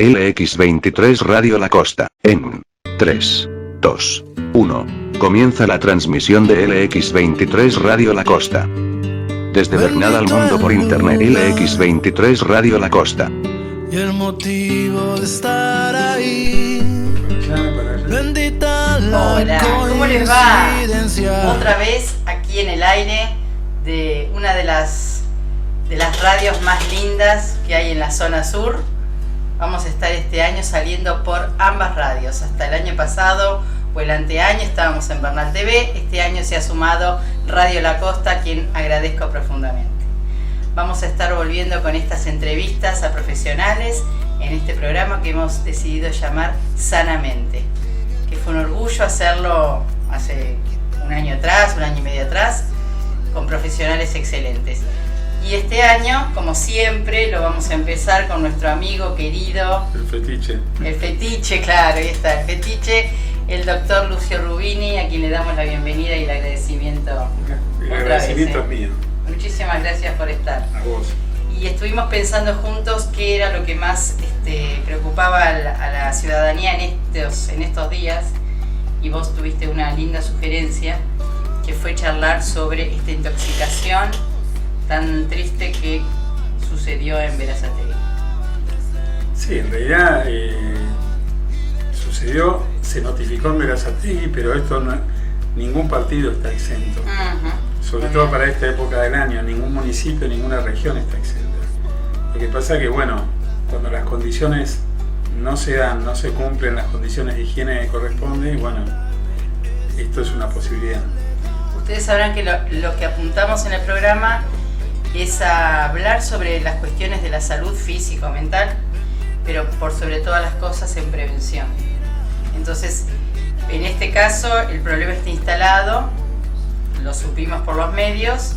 LX23 Radio La Costa. En 3, 2, 1. Comienza la transmisión de LX23 Radio La Costa. Desde Bernal al mundo por internet. LX23 Radio La Costa. Y el motivo de estar ahí. Bendita la Hola, ¿cómo les va? coincidencia. Otra vez aquí en el aire de una de las radios más lindas que hay en la zona sur. Vamos a estar este año saliendo por ambas radios. Hasta el año pasado o el anteaño estábamos en Bernal TV. Este año se ha sumado Radio La Costa, a quien agradezco profundamente. Vamos a estar volviendo con estas entrevistas a profesionales en este programa que hemos decidido llamar Sanamente, que fue un orgullo hacerlo hace un año y medio atrás, con profesionales excelentes. Y este año, como siempre, lo vamos a empezar con nuestro amigo querido... El fetiche. El fetiche, claro, ahí está, el fetiche, el doctor Lucio Rubini, a quien le damos la bienvenida y el agradecimiento. El agradecimiento es mío. Muchísimas gracias por estar. A vos. Y estuvimos pensando juntos qué era lo que más preocupaba a la ciudadanía en estos días, y vos tuviste una linda sugerencia, que fue charlar sobre esta intoxicación tan triste que sucedió en Berazategui. Sí, en realidad sucedió, se notificó en Berazategui, pero esto ningún partido está exento. Sobre todo para esta época del año, ningún municipio, ninguna región está exenta. Lo que pasa es que, bueno, cuando las condiciones no se dan, no se cumplen las condiciones de higiene que corresponden, bueno, esto es una posibilidad. Ustedes sabrán que lo que apuntamos en el programa es a hablar sobre las cuestiones de la salud físico-mental, pero por sobre todas las cosas en prevención. Entonces, en este caso, el problema está instalado, lo supimos por los medios,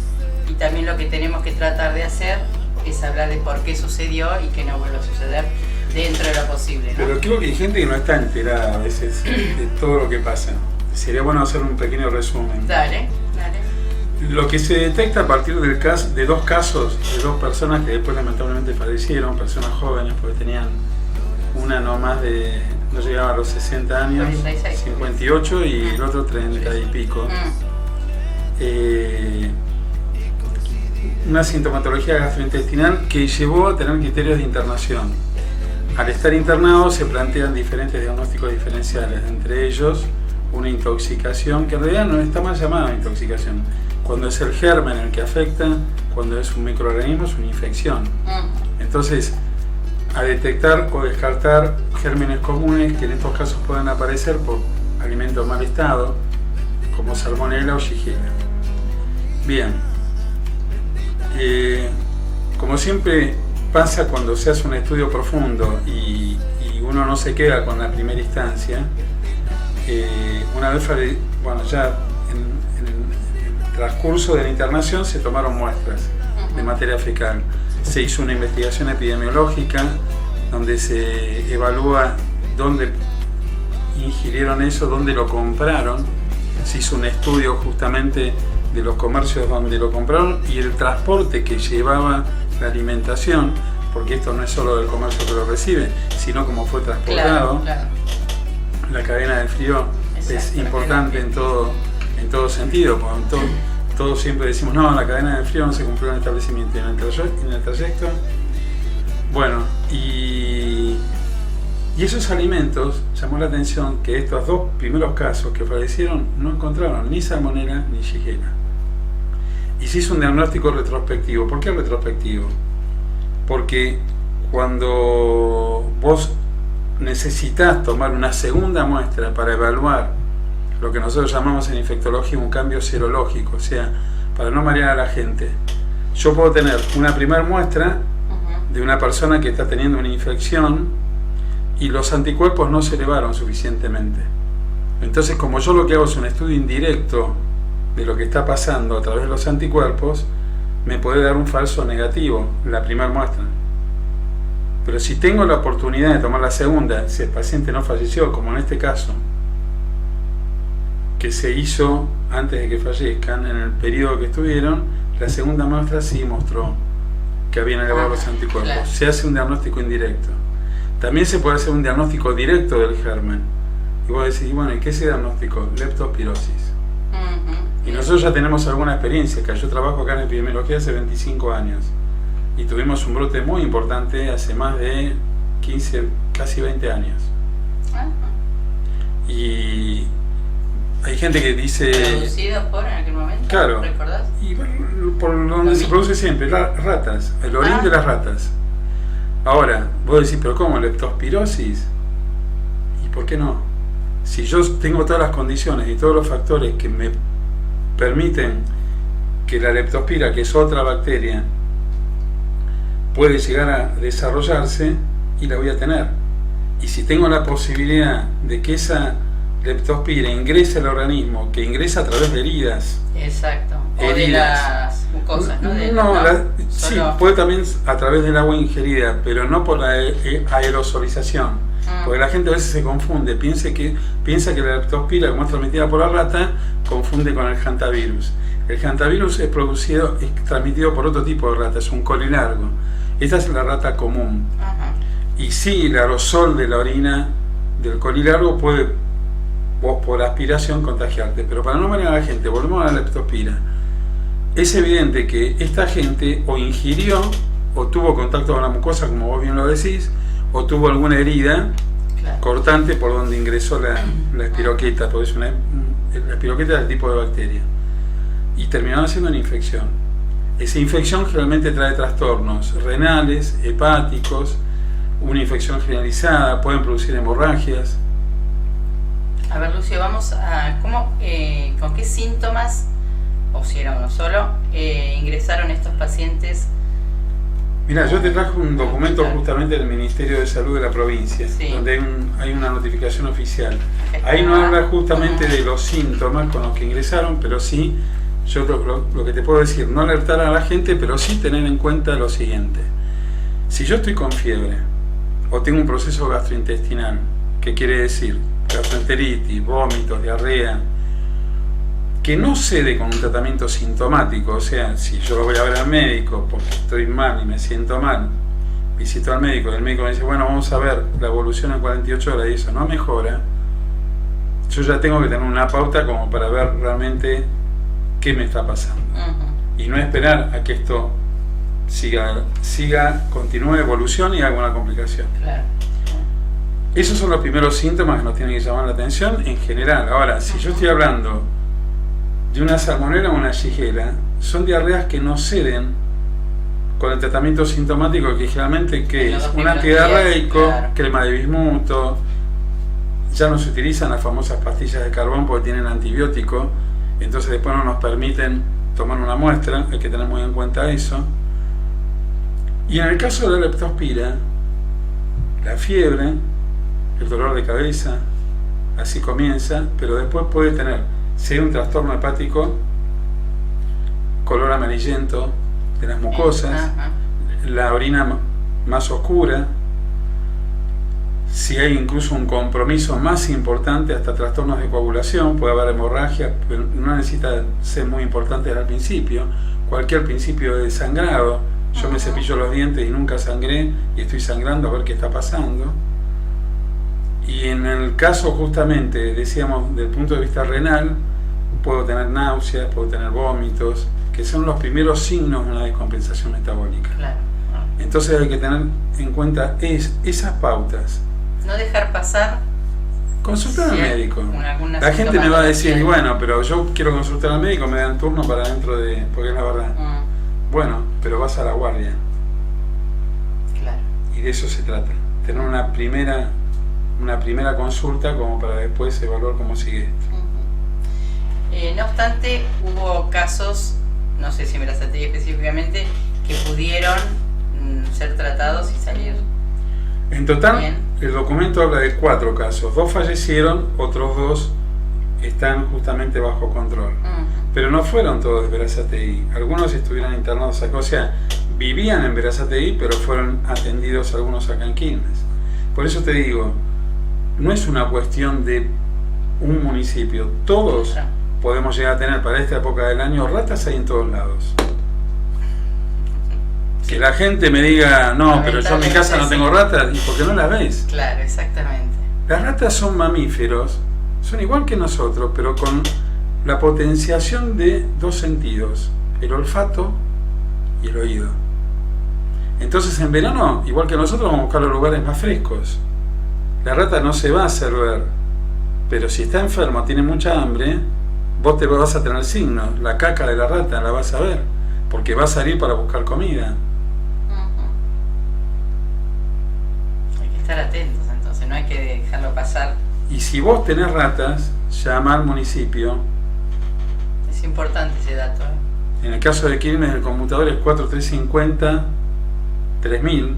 y también lo que tenemos que tratar de hacer es hablar de por qué sucedió y que no vuelva a suceder dentro de lo posible, ¿no? Pero creo que hay gente que no está enterada a veces de todo lo que pasa. Sería bueno hacer un pequeño resumen. Dale. Lo que se detecta a partir de dos casos de dos personas que después lamentablemente fallecieron, personas jóvenes, porque tenían una no llegaba a los 60 años, 46. 58 y el otro 30 y pico. Una sintomatología gastrointestinal que llevó a tener criterios de internación. Al estar internados se plantean diferentes diagnósticos diferenciales, entre ellos una intoxicación, que en realidad no está mal llamada intoxicación. Cuando es el germen el que afecta, cuando es un microorganismo es una infección. Entonces, a detectar o descartar gérmenes comunes que en estos casos pueden aparecer por alimentos en mal estado, como salmonella o shigella. Bien, como siempre pasa cuando se hace un estudio profundo y uno no se queda con la primera instancia, una vez, ya en el transcurso de la internación se tomaron muestras de materia fecal. Se hizo una investigación epidemiológica donde se evalúa dónde ingirieron eso, dónde lo compraron. Se hizo un estudio justamente de los comercios donde lo compraron y el transporte que llevaba la alimentación, porque esto no es solo del comercio que lo recibe, sino cómo fue transportado. Claro. La cadena de frío es importante en todo sentido. Todos siempre decimos, no, la cadena de frío no se cumplió en el establecimiento, en el trayecto. Bueno, y esos alimentos, llamó la atención que estos dos primeros casos que fallecieron no encontraron ni salmonella ni shigella. Y se hizo un diagnóstico retrospectivo. ¿Por qué retrospectivo? Porque cuando vos necesitas tomar una segunda muestra para evaluar lo que nosotros llamamos en infectología un cambio serológico, o sea, para no marear a la gente, yo puedo tener una primera muestra de una persona que está teniendo una infección y los anticuerpos no se elevaron suficientemente. Entonces, como yo lo que hago es un estudio indirecto de lo que está pasando a través de los anticuerpos, me puede dar un falso negativo la primera muestra. Pero si tengo la oportunidad de tomar la segunda, si el paciente no falleció, como en este caso, que se hizo antes de que fallezcan, en el periodo que estuvieron, la segunda muestra sí mostró que habían elevado los anticuerpos. Claro. Se hace un diagnóstico indirecto. También se puede hacer un diagnóstico directo del germen. Y vos decís, bueno, ¿y qué es ese diagnóstico? Leptospirosis. Y nosotros ya tenemos alguna experiencia, que yo trabajo acá en epidemiología hace 25 años. Y tuvimos un brote muy importante hace más de 15, casi 20 años. Y hay gente que dice... ¿Producido por en aquel momento? Claro. ¿Recordás? Y por donde se produce siempre, ratas, el orín de las ratas. Ahora, vos decís, ¿pero cómo? ¿Leptospirosis? ¿Y por qué no? Si yo tengo todas las condiciones y todos los factores que me permiten que la leptospira, que es otra bacteria, puede llegar a desarrollarse, y la voy a tener. Y si tengo la posibilidad de que esa leptospira ingrese al organismo, que ingresa a través de heridas. Exacto. O de las mucosas, ¿no? Sí, puede también a través del agua ingerida, pero no por la aerosolización. Porque la gente a veces se confunde, piensa que la leptospira, como es transmitida por la rata, confunde con el hantavirus. El hantavirus es transmitido por otro tipo de rata, es un colilargo. Esta es la rata común. Y sí, el aerosol de la orina del colilargo puede, vos por aspiración, contagiarte. Pero para no marear a la gente, volvemos a la leptospira. Es evidente que esta gente o ingirió o tuvo contacto con la mucosa, como vos bien lo decís, o tuvo alguna herida cortante por donde ingresó la espiroqueta, porque la espiroqueta es el tipo de bacteria, y terminó haciendo una infección. Esa infección generalmente trae trastornos renales, hepáticos, una infección generalizada, pueden producir hemorragias. A ver, Lucio, vamos a con qué síntomas, o si era uno solo, ingresaron estos pacientes. Mira, yo te traje un documento justamente del Ministerio de Salud de la provincia, donde hay una notificación oficial. Ahí no habla justamente de los síntomas con los que ingresaron, pero sí, yo lo que te puedo decir, no alertar a la gente, pero sí tener en cuenta lo siguiente. Si yo estoy con fiebre, o tengo un proceso gastrointestinal, ¿qué quiere decir? Gastroenteritis, vómitos, diarrea, que no cede con un tratamiento sintomático, o sea, si yo lo voy a ver al médico porque estoy mal y me siento mal, visito al médico y el médico me dice, bueno, vamos a ver la evolución en 48 horas y eso no mejora, yo ya tengo que tener una pauta como para ver realmente qué me está pasando. Y no esperar a que esto continúe, evolución y haga una complicación. Esos son los primeros síntomas que nos tienen que llamar la atención en general. Ahora, si yo estoy hablando de una salmonela o una shigella, son diarreas que no ceden con el tratamiento sintomático, que generalmente ¿qué es? Un antidiarreico, crema de bismuto. Ya no se utilizan las famosas pastillas de carbón porque tienen antibiótico, entonces después no nos permiten tomar una muestra, hay que tener muy en cuenta eso. Y en el caso de la leptospira, la fiebre, el dolor de cabeza, así comienza, pero después puede tener, si hay un trastorno hepático, color amarillento de las mucosas, la orina más oscura, si hay incluso un compromiso más importante, hasta trastornos de coagulación, puede haber hemorragia, pero no necesita ser muy importante al principio, cualquier principio de sangrado, yo me cepillo los dientes y nunca sangré y estoy sangrando a ver qué está pasando. Y en el caso justamente, decíamos, del punto de vista renal, puedo tener náuseas, puedo tener vómitos, que son los primeros signos de una descompensación metabólica. Entonces hay que tener en cuenta esas pautas. No dejar pasar. Consultar al médico. La gente me va a decir, bueno, pero yo quiero consultar al médico, me dan turno para dentro de... porque es la verdad. Bueno, pero vas a la guardia. Y de eso se trata. Tener una primera consulta como para después evaluar cómo sigue esto. No obstante, hubo casos, no sé si me las atendí específicamente, que pudieron ser tratados y salir. En total, el documento habla de 4 casos. 2 fallecieron, otros 2 están justamente bajo control. Pero no fueron todos de Berazategui. Algunos estuvieron internados acá, o sea, vivían en Berazategui, pero fueron atendidos algunos acá en Quilmes. Por eso te digo, no es una cuestión de un municipio. Todos podemos llegar a tener para esta época del año ratas, hay en todos lados. Que la gente me diga, no, pero yo en mi casa no tengo ratas, y porque no las ves. Claro, exactamente. Las ratas son mamíferos, son igual que nosotros, pero con la potenciación de dos sentidos, el olfato y el oído. Entonces en verano, igual que nosotros, vamos a buscar los lugares más frescos. La rata no se va a hacer ver, pero si está enfermo, tiene mucha hambre, vos te vas a tener signos. La caca de la rata la vas a ver, porque va a salir para buscar comida. Hay que estar atentos, entonces no hay que dejarlo pasar. Y si vos tenés ratas, llama al municipio. Es importante ese dato, ¿eh? En el caso de Quilmes, el conmutador es 4350 3000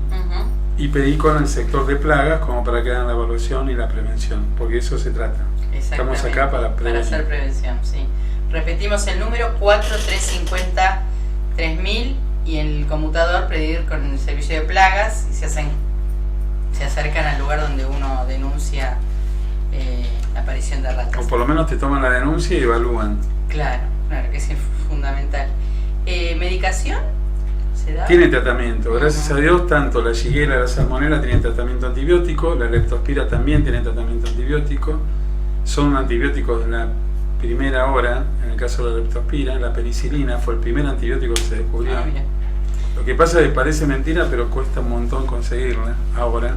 y pedí con el sector de plagas como para que hagan la evaluación y la prevención, porque eso se trata. Estamos acá para prevenir. Para hacer prevención, sí. Repetimos el número 4350 3000 y el conmutador pedir con el servicio de plagas y se acercan al lugar donde uno denuncia la aparición de ratas. O por lo menos te toman la denuncia y evalúan. Claro, que es fundamental. ¿Medicación? ¿Se da? Tiene tratamiento, gracias a Dios, tanto la Shigella, la Salmonella tienen tratamiento antibiótico, la Leptospira también tiene tratamiento antibiótico. Son antibióticos de la primera hora, en el caso de la Leptospira, la penicilina fue el primer antibiótico que se descubrió. Lo que pasa es que parece mentira, pero cuesta un montón conseguirla ahora.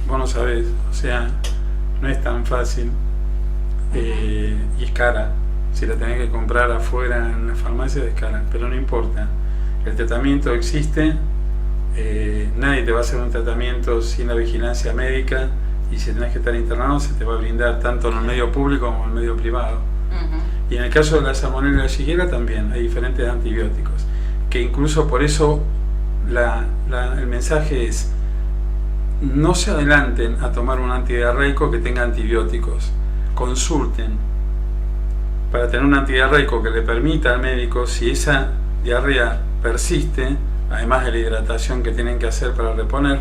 Vos no sabés, o sea, no es tan fácil y es cara. Si la tenés que comprar afuera en la farmacia es cara, pero no importa. El tratamiento existe, nadie te va a hacer un tratamiento sin la vigilancia médica y si tenés que estar internado se te va a brindar tanto en el medio público como en el medio privado. Y en el caso de la Salmonella y la Shigella también hay diferentes antibióticos, que incluso por eso el mensaje es: no se adelanten a tomar un antidiarreico que tenga antibióticos, consulten para tener un antidiarreico que le permita al médico, si esa diarrea persiste, además de la hidratación que tienen que hacer para reponer,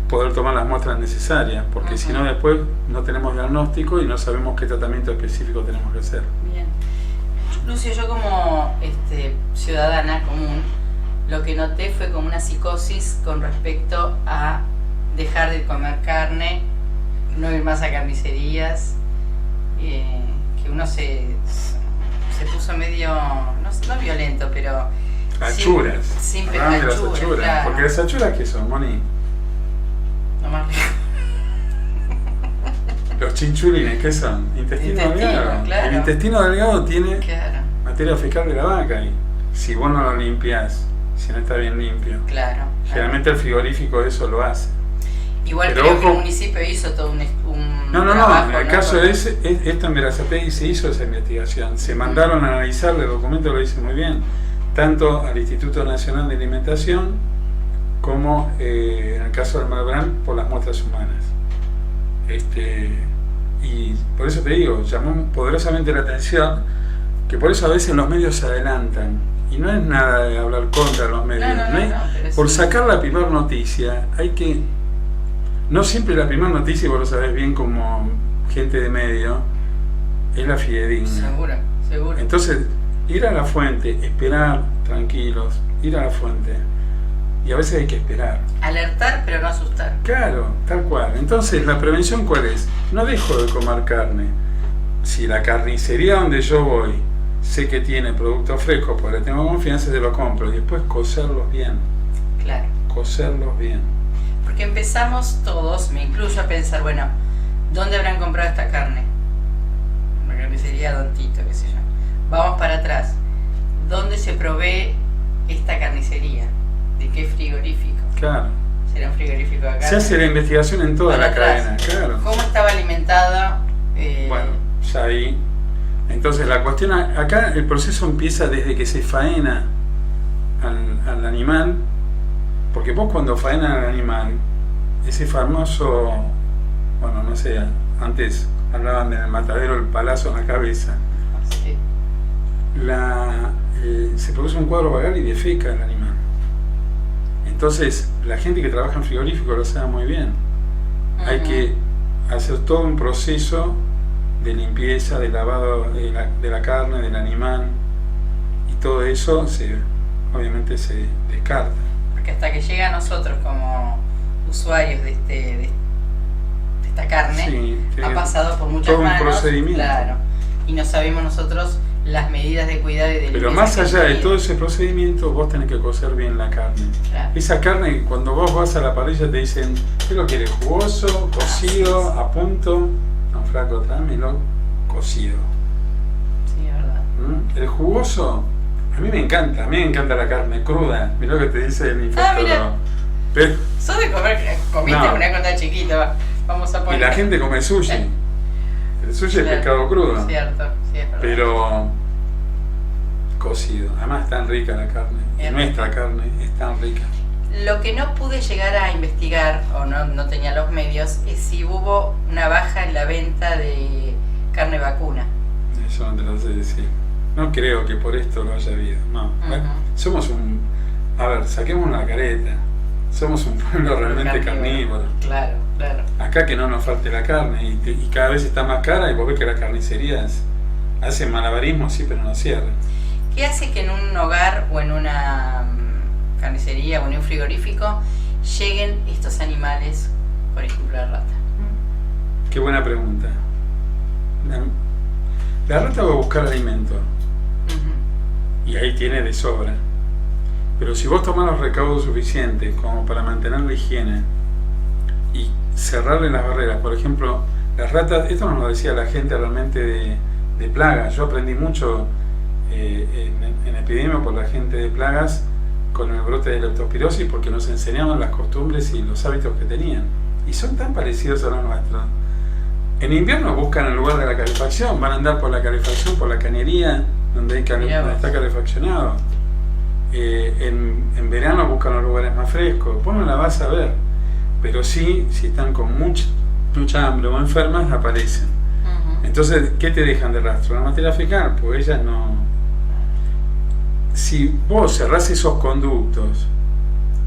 poder tomar las muestras necesarias, porque si no después no tenemos diagnóstico y no sabemos qué tratamiento específico tenemos que hacer. Bien. Lucio, yo como ciudadana común, lo que noté fue como una psicosis con respecto a dejar de comer carne, no ir más a carnicerías, que uno se puso medio, no violento, pero achuras. Sin achuras, claro. Porque las achuras, ¿qué son, Moni? No más rico. Los chinchulines, ¿qué son? Intestino delgado. Claro. El intestino delgado tiene materia fecal de la vaca y si vos no lo limpiás, si no está bien limpio. Claro. Generalmente el frigorífico eso lo hace. Igual pero creo que el municipio hizo todo un trabajo, en el caso de esto en Berazategui se hizo esa investigación. Se mandaron a analizar, el documento lo dice muy bien, tanto al Instituto Nacional de Alimentación como en el caso del Malbrán por las muestras humanas. Y por eso te digo, llamó poderosamente la atención que por eso a veces los medios se adelantan. Y no es nada de hablar contra los medios. Por sacar la primera noticia hay que... No siempre la primera noticia, vos lo sabés bien como gente de medio, es la fidedigna. Seguro. Entonces, ir a la fuente, esperar tranquilos, ir a la fuente. Y a veces hay que esperar. Alertar, pero no asustar. Claro, tal cual. Entonces, ¿la prevención cuál es? No dejo de comer carne. Si la carnicería donde yo voy sé que tiene productos frescos, porque tengo confianza, se los compro. Y después cocerlos bien. Claro. Cocerlos bien. Porque empezamos todos, me incluyo, a pensar, bueno, ¿dónde habrán comprado esta carne? Una carnicería Don Tito, qué sé yo. Vamos para atrás. ¿Dónde se provee esta carnicería? ¿De qué frigorífico? Claro. ¿Será un frigorífico de carne? Se hace la investigación en toda la cadena, claro. ¿Cómo estaba alimentada? Bueno, ya ahí. Entonces la cuestión, acá el proceso empieza desde que se faena al animal. Porque vos cuando faenan al animal, ese famoso, bueno, no sé, antes hablaban del matadero, el palazo en la cabeza, sí. Se produce un cuadro vagal y defeca el animal. Entonces, la gente que trabaja en frigorífico lo sabe muy bien. Hay que hacer todo un proceso de limpieza, de lavado de la carne, del animal, y todo eso se obviamente se descarta. Porque hasta que llega a nosotros como usuarios de esta carne, Sí, ha pasado por muchas todo un manos, procedimiento. claro, y no sabemos nosotros las medidas de cuidado y de limpieza. Pero más que allá de tiene. todo ese procedimiento, vos tenés que cocer bien la carne. Claro. Esa carne, cuando vos vas a la parrilla te dicen, ¿qué lo quieres? ¿Jugoso? ¿Cocido? ¿A punto? No, flaco, tráemelo cocido. Sí, es verdad. El jugoso, a mí me encanta la carne cruda. Mirá lo que te dice el infectólogo. mira. Pero, Sos de comer, comiste No. una cuando chiquito, vamos a y poner. la gente come sushi. El sushi es Claro. pescado crudo. Cierto, sí, es verdad. Pero cocido. Además es tan rica la carne. Es Nuestra carne es tan rica. Lo que no pude llegar a investigar, o no tenía los medios, es si hubo una baja en la venta de carne vacuna. Eso no te lo sé decir. No creo que por esto lo haya habido. No. Ujú. Somos un... A ver, saquemos una careta. Somos un pueblo realmente carnívoro. Claro, claro. Acá que no nos falte la carne y cada vez está más cara y vos ves que las carnicerías hacen malabarismo, sí, pero no cierran. ¿Qué hace que en un hogar o en una carnicería o en un frigorífico lleguen estos animales, por ejemplo la rata? Qué buena pregunta. La rata va a buscar alimento Ujú. y ahí tiene de sobra. Pero si vos tomás los recaudos suficientes como para mantener la higiene y cerrarle las barreras, por ejemplo, las ratas, esto nos lo decía la gente realmente de plagas. Yo aprendí mucho en epidemia por la gente de plagas con el brote de leptospirosis porque nos enseñaban las costumbres y los hábitos que tenían. Y son tan parecidos a los nuestros. En invierno buscan el lugar de la calefacción, van a andar por la calefacción, por la cañería, donde está calefaccionado. En verano buscan los lugares más frescos. Vos no la vas a ver, pero sí, si están con mucha hambre o enfermas, aparecen. Ujú. Entonces, ¿qué te dejan de rastro? La materia fecal, pues ellas no... Si vos cerrás esos conductos,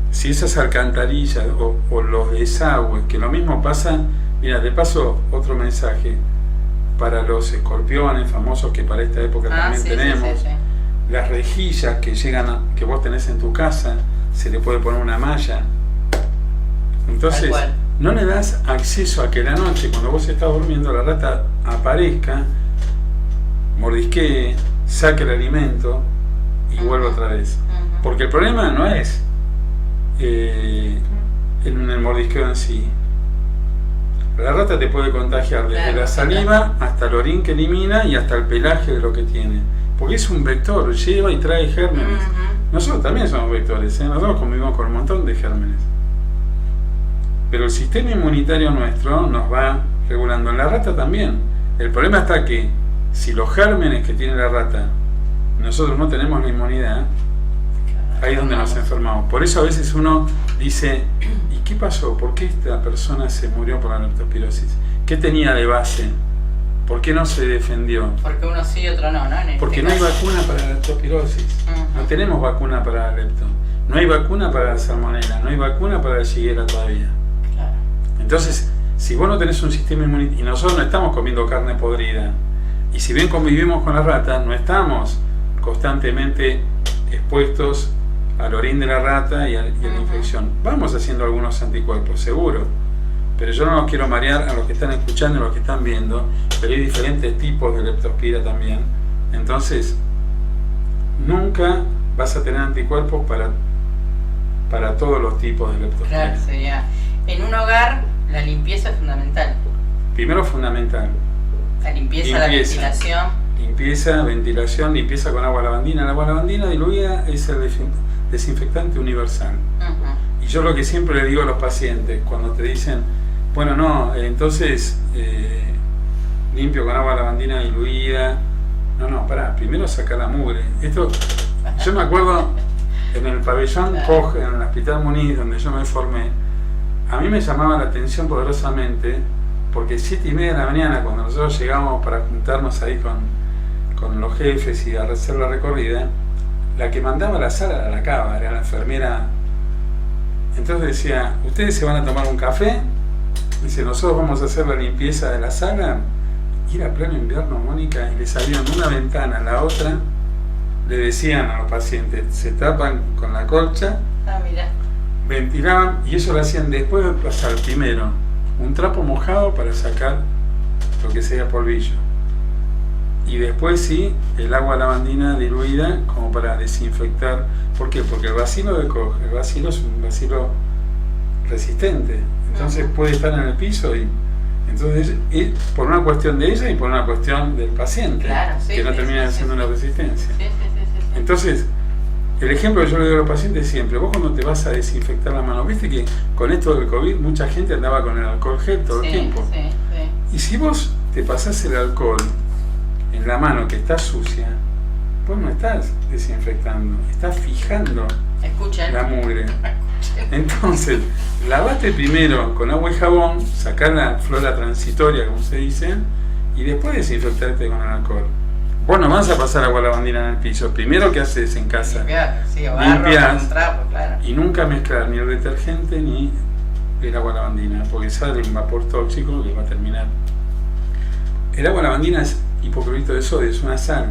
si esas alcantarillas o los desagües, que lo mismo pasa... Mira, te paso otro mensaje para los escorpiones famosos que para esta época también sí, tenemos. sí. Las rejillas que que vos tenés en tu casa, se le puede poner una malla. Entonces, Tal cual. no le das acceso a que la noche, cuando vos estás durmiendo, la rata aparezca, mordisquee, saque el alimento y vuelva otra vez. Ujú. Porque el problema no es en el mordisqueo en sí. La rata te puede contagiar desde Claro, la saliva hasta el orín que elimina y hasta el pelaje de lo que tiene. Porque es un vector, lleva y trae gérmenes. Ujú. Nosotros también somos vectores, nosotros convivimos con un montón de gérmenes. Pero el sistema inmunitario nuestro nos va regulando. En la rata también. El problema está que si los gérmenes que tiene la rata, nosotros no tenemos la inmunidad, ahí es donde nos enfermamos. Por eso a veces uno dice, ¿y qué pasó? ¿Por qué esta persona se murió por la leptospirosis? ¿Qué tenía de base? ¿Por qué no se defendió? Porque uno sí y otro no, ¿no? En este Porque no hay caso. vacuna para la leptospirosis. Ujú. No tenemos vacuna para la lepto. No hay vacuna para la salmonela. No hay vacuna para la shigella todavía. Claro. Entonces, si vos no tenés un sistema inmunitario, y nosotros no estamos comiendo carne podrida, y si bien convivimos con la rata, no estamos constantemente expuestos al orín de la rata y a la infección. Vamos haciendo algunos anticuerpos, seguro, pero yo no los quiero marear a los que están escuchando y a los que están viendo, pero hay diferentes tipos de leptospira también. Entonces, nunca vas a tener anticuerpos para todos los tipos de leptospira. Claro, sería. En un hogar, la limpieza es fundamental. Primero, fundamental. La limpieza, la ventilación. Limpieza, ventilación, limpieza con agua lavandina. La agua lavandina diluida es el desinfectante universal. Ujú. Y yo lo que siempre le digo a los pacientes, cuando te dicen, bueno, no, entonces limpio con agua lavandina diluida. No, pará, primero saca la mugre. Esto, yo me acuerdo en el pabellón Koch, en el Hospital Muniz, donde yo me formé, a mí me llamaba la atención poderosamente, porque 7:30 de la mañana, cuando nosotros llegamos para juntarnos ahí con los jefes y a hacer la recorrida, la que mandaba la sala era la cava, era la enfermera. Entonces decía, ¿ustedes se van a tomar un café? Dice, nosotros vamos a hacer la limpieza de la sala. Y era pleno invierno, Mónica, y le salían de una ventana a la otra le decían a los pacientes, se tapan con la colcha, Mira. ventilaban, y eso lo hacían después de pasar primero un trapo mojado para sacar lo que sea polvillo, y después sí el agua lavandina diluida como para desinfectar. ¿Por qué? Porque el bacilo de Koch, el bacilo es un bacilo resistente, entonces puede estar en el piso, y entonces es por una cuestión de ella y por una cuestión del paciente, claro, sí, que no termina haciendo una resistencia. Sí. Entonces, el ejemplo que yo le doy a los pacientes siempre, vos cuando te vas a desinfectar la mano, viste que con esto del COVID mucha gente andaba con el alcohol gel todo el tiempo. Y si vos te pasás el alcohol en la mano que está sucia, vos no estás desinfectando, estás fijando la mugre. Entonces, lavate primero con agua y jabón, sacá la flora transitoria, como se dice, y después desinfectarte con el alcohol. Vos no vas a pasar agua lavandina en el piso. Primero, ¿qué haces en casa? Limpias, claro. Y nunca mezclar ni el detergente ni el agua lavandina, porque sale un vapor tóxico que va a terminar. El agua lavandina es hipoclorito de sodio, es una sal.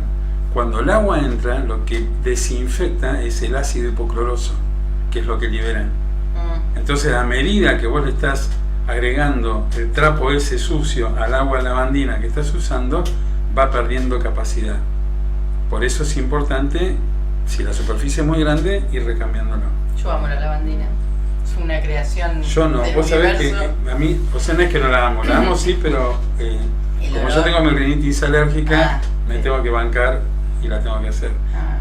Cuando el agua entra, lo que desinfecta es el ácido hipocloroso, que es lo que liberan. Entonces, a medida que vos le estás agregando el trapo ese sucio al agua lavandina que estás usando, va perdiendo capacidad. Por eso es importante, si la superficie es muy grande, ir recambiándolo. Yo amo la lavandina. Es una creación. Yo no, del vos sabés universo. que a mí, o sea, no es que no la amo, la amo sí, pero como yo tengo mi rinitis alérgica, me tengo que bancar y la tengo que hacer.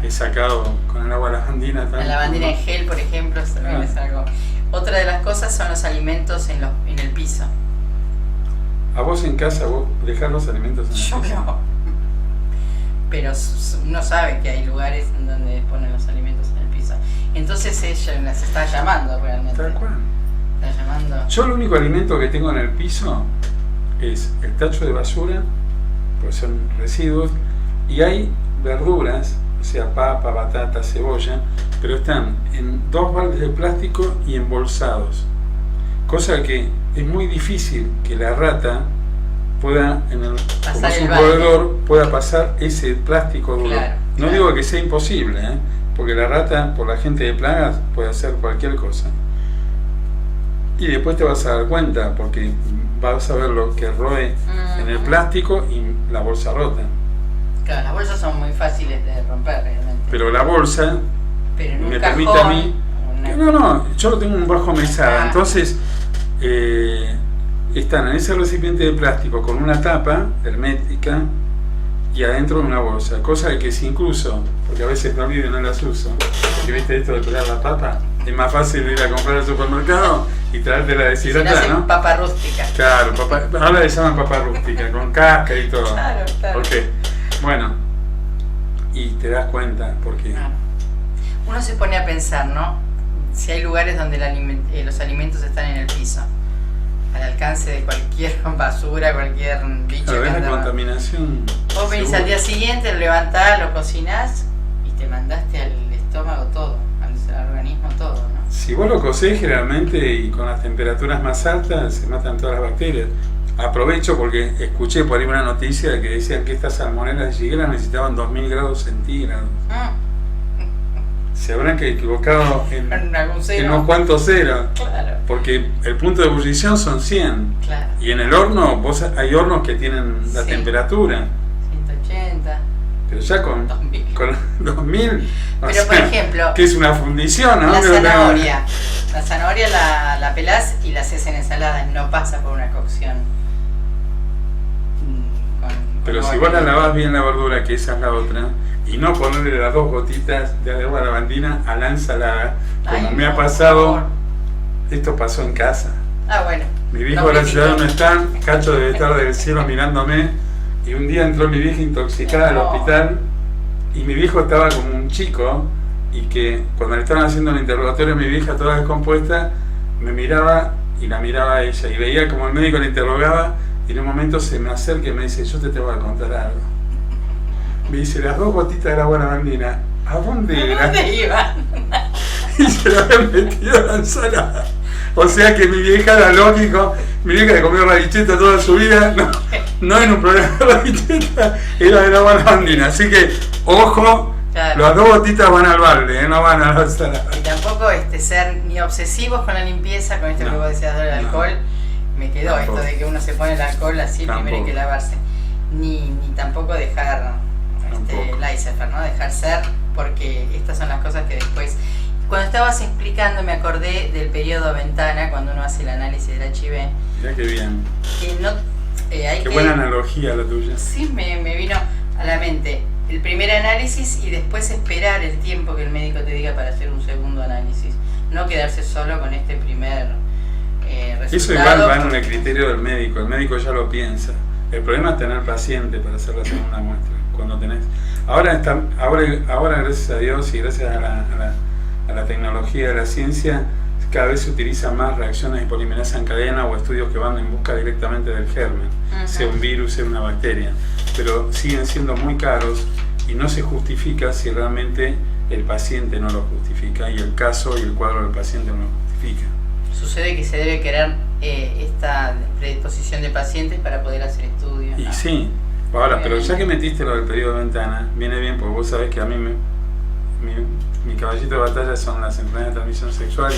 He sacado con el agua lavandina también. La lavandina en gel, por ejemplo, también es algo. Otra de las cosas son los alimentos en el piso. ¿A vos en casa, vos dejás los alimentos en el piso? Yo no. Pero uno sabe que hay lugares en donde ponen los alimentos en el piso. Entonces ella las está llamando realmente. Tal cual. Está llamando. Yo el único alimento que tengo en el piso es el tacho de basura, pues son residuos, y hay verduras, o sea, papa, batata, cebolla, pero están en 2 baldes de plástico y embolsados. Cosa que es muy difícil que la rata pueda, como es un roedor, pueda pasar ese plástico duro. No digo que sea imposible, porque la rata, por la gente de plagas, puede hacer cualquier cosa. Y después te vas a dar cuenta, porque vas a ver lo que roe en el plástico y la bolsa rota. Claro, las bolsas son muy fáciles de romper realmente. Pero la bolsa me permite a mí... No, yo lo tengo en un bajo mesada, entonces están en ese recipiente de plástico con una tapa hermética y adentro una bolsa, cosa de que si incluso, porque a veces me olvido y no las uso, porque viste esto de pelar la papa, es más fácil ir a comprar al supermercado y traértela deshidratada, ¿no? Papa rústica. Claro, ahora le llaman papa rústica, con casca y todo. Claro. ¿Por qué? Bueno, y te das cuenta, porque... Uno se pone a pensar, ¿no? Si hay lugares donde los alimentos están en el piso, al alcance de cualquier basura, cualquier bicho que anda. La contaminación. Vos venís al día siguiente, lo levantás, lo cocinás y te mandaste al estómago todo, al organismo todo, ¿no? Si vos lo cocés generalmente y con las temperaturas más altas se matan todas las bacterias. Aprovecho porque escuché por ahí una noticia que decían que estas salmonelas de Shigella necesitaban 2000 grados centígrados. Se habrán equivocado en unos cuantos ceros. Claro. Porque el punto de ebullición son 100. Claro. Y en el horno, hay hornos que tienen la temperatura. 180. Pero ya con 2000. Pero por ejemplo, que es una fundición, ¿no? La zanahoria. La zanahoria la pelás y la haces en ensalada, no pasa por una cocción. Pero si vos la lavás bien la verdura, que esa es la otra, y no ponerle las 2 gotitas de agua lavandina a la ensalada, como me ha pasado, esto pasó en casa. Bueno. Mi viejo de la ciudad no está, Cacho debe estar del cielo mirándome, y un día entró mi vieja intoxicada al hospital, y mi viejo estaba como un chico, y que cuando le estaban haciendo el interrogatorio, mi vieja toda descompuesta, me miraba y la miraba a ella, y veía como el médico la interrogaba, y en un momento se me acerca y me dice, yo te tengo que contar algo. Me dice, las 2 gotitas de agua lavandina, ¿a dónde iban? Y se la habían metido en la ensalada. O sea que mi vieja era lógico, mi vieja que comió radicheta toda su vida, no en un programa de radicheta, era de agua lavandina. Así que, ojo, Claro. Las 2 gotitas van al balde, no van a la ensalada. Y tampoco ser ni obsesivos con la limpieza, con esto que vos decías del alcohol. Me quedó Tampoco. esto de que uno se pone el alcohol así, primero hay que lavarse. Ni tampoco dejar laissez-faire, ¿no? Dejar ser, porque estas son las cosas que después... Cuando estabas explicando me acordé del periodo ventana, cuando uno hace el análisis del HIV. Mirá qué bien. Que no, qué buena analogía la tuya. Sí, me vino a la mente el primer análisis y después esperar el tiempo que el médico te diga para hacer un segundo análisis. No quedarse solo con este primer resultado. Eso igual va en el criterio del médico. El médico ya lo piensa. El problema es tener paciente para hacer la segunda muestra. Cuando tenés... Ahora gracias a Dios y gracias a la tecnología de la ciencia, cada vez se utilizan más reacciones de polimerasa en cadena o estudios que van en busca directamente del germen, sea un virus, sea una bacteria, pero siguen siendo muy caros y no se justifica si realmente el paciente no lo justifica y el caso y el cuadro del paciente no lo justifica. Sucede que se debe querer esta predisposición de pacientes para poder hacer estudios. Y ¿no? Sí, ahora, pero ya que metiste lo del periodo de ventana, viene bien porque vos sabés que a mí mi caballito de batalla son las enfermedades de transmisión sexual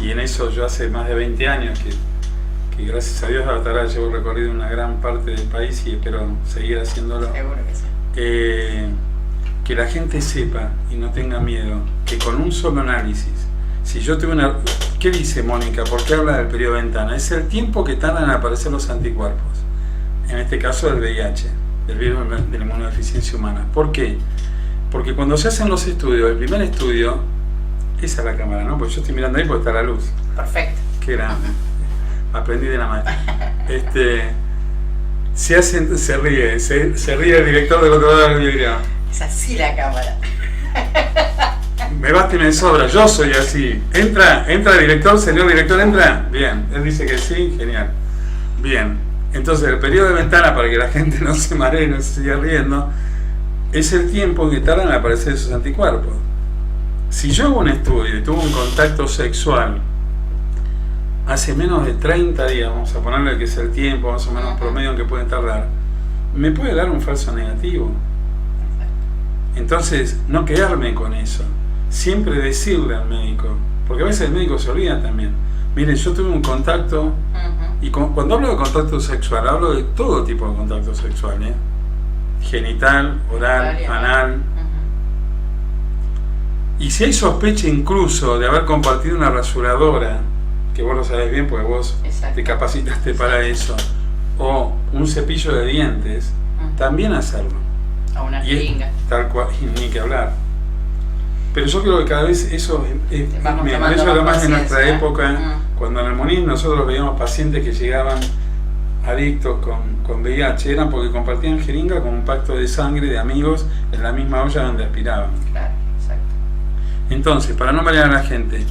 y en eso yo hace más de 20 años que gracias a Dios a la tarea llevo recorrido una gran parte del país y espero seguir haciéndolo. Seguro que sí. Que la gente sepa y no tenga miedo que con un solo análisis, si yo tuve una... ¿Qué dice Mónica? ¿Por qué habla del periodo de ventana? Es el tiempo que tardan en aparecer los anticuerpos, en este caso del VIH, del virus de la inmunodeficiencia humana. ¿Por qué? Porque cuando se hacen los estudios, el primer estudio, esa es la cámara, ¿no? Porque yo estoy mirando ahí porque está la luz. Perfecto. Qué grande. Aprendí de la maestra. Se ríe el director del otro lado del vidrio. Es así la cámara. Me basta y me sobra, yo soy así. Entra director, señor director, entra. Bien, él dice que sí, genial. Bien, entonces el periodo de ventana, para que la gente no se maree, no se siga riendo, es el tiempo en que tardan en aparecer esos anticuerpos. Si yo hago un estudio y tuve un contacto sexual hace menos de 30 días, vamos a ponerle que es el tiempo más o menos promedio en que pueden tardar, me puede dar un falso negativo. Entonces, no quedarme con eso, siempre decirle al médico, porque a veces el médico se olvida también. Mire, yo tuve un contacto, y cuando hablo de contacto sexual, hablo de todo tipo de contacto sexual, genital, oral, anal. Y si hay sospecha incluso de haber compartido una rasuradora, que vos lo sabés bien porque vos te capacitaste para eso, o un cepillo de dientes, también hacerlo. O una jeringa. Tal cual, y ni que hablar. Pero yo creo que cada vez eso es lo más en nuestra época, cuando en el Moniz nosotros veíamos pacientes que llegaban adictos con VIH, eran porque compartían jeringa con un pacto de sangre de amigos en la misma olla donde aspiraban. Claro, exacto. Entonces, para no marear a la gente,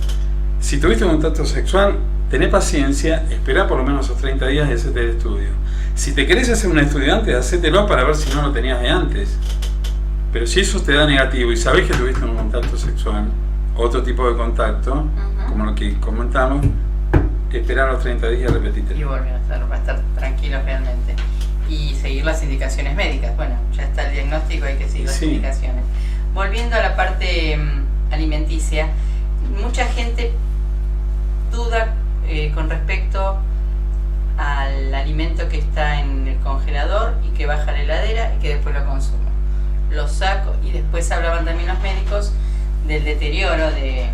si tuviste un contacto sexual, tené paciencia, esperá por lo menos esos 30 días y hacete el estudio. Si te querés hacer un estudio antes, hacételo para ver si no lo tenías de antes. Pero si eso te da negativo y sabés que tuviste un contacto sexual, otro tipo de contacto, como lo que comentamos, esperar los 30 días y repetítelo. Y volver a estar tranquilos realmente. Y seguir las indicaciones médicas. Bueno, ya está el diagnóstico, hay que seguir las indicaciones. Volviendo a la parte alimenticia, mucha gente duda con respecto al alimento que está en el congelador y que baja a la heladera y que después lo consumo. Lo saco y después hablaban también los médicos del deterioro de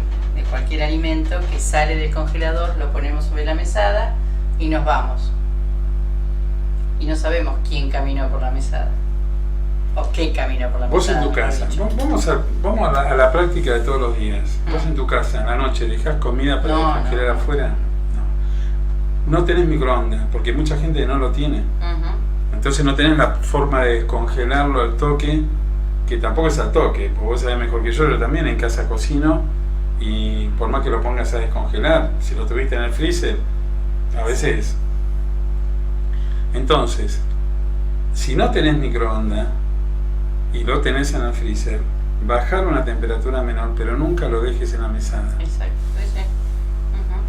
cualquier alimento que sale del congelador, lo ponemos sobre la mesada y nos vamos. Y no sabemos quién caminó por la mesada. O qué caminó por la mesada. Vos en tu casa, vamos a la práctica de todos los días. Vos en tu casa, en la noche, ¿dejás comida para descongelar afuera? No tenés microondas, porque mucha gente no lo tiene. Entonces no tenés la forma de descongelarlo al toque, que tampoco es al toque, porque vos sabés mejor que yo también en casa cocino, y por más que lo pongas a descongelar, si lo tuviste en el freezer, a veces. Entonces, si no tenés microondas y lo tenés en el freezer, bajar una temperatura menor, pero nunca lo dejes en la mesada. Exacto, sí.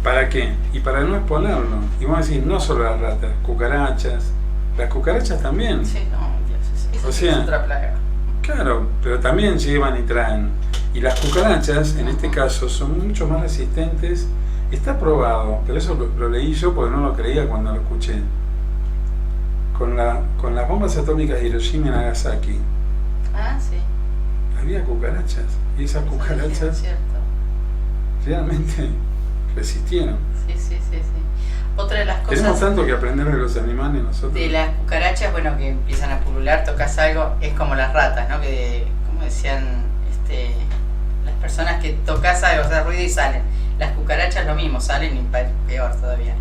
¿Para qué? Y para no exponerlo. Y vamos a decir, no solo las ratas, cucarachas. Las cucarachas también. Sí, no, Dios, eso es otra plaga. Claro, pero también llevan y traen. Y las cucarachas, en este caso, son mucho más resistentes. Está probado, pero eso lo leí yo porque no lo creía cuando lo escuché. Con las bombas atómicas de Hiroshima y Nagasaki. Ah, sí. Había cucarachas. Y esas cucarachas realmente resistieron. Sí. Otra de las cosas... Tenemos tanto que aprender de los animales nosotros. De las cucarachas, bueno, que empiezan a pulular, tocas algo, es como las ratas, ¿no? Que, como decían las personas, que tocas algo, haces ruido y salen. Las cucarachas lo mismo, salen y peor todavía.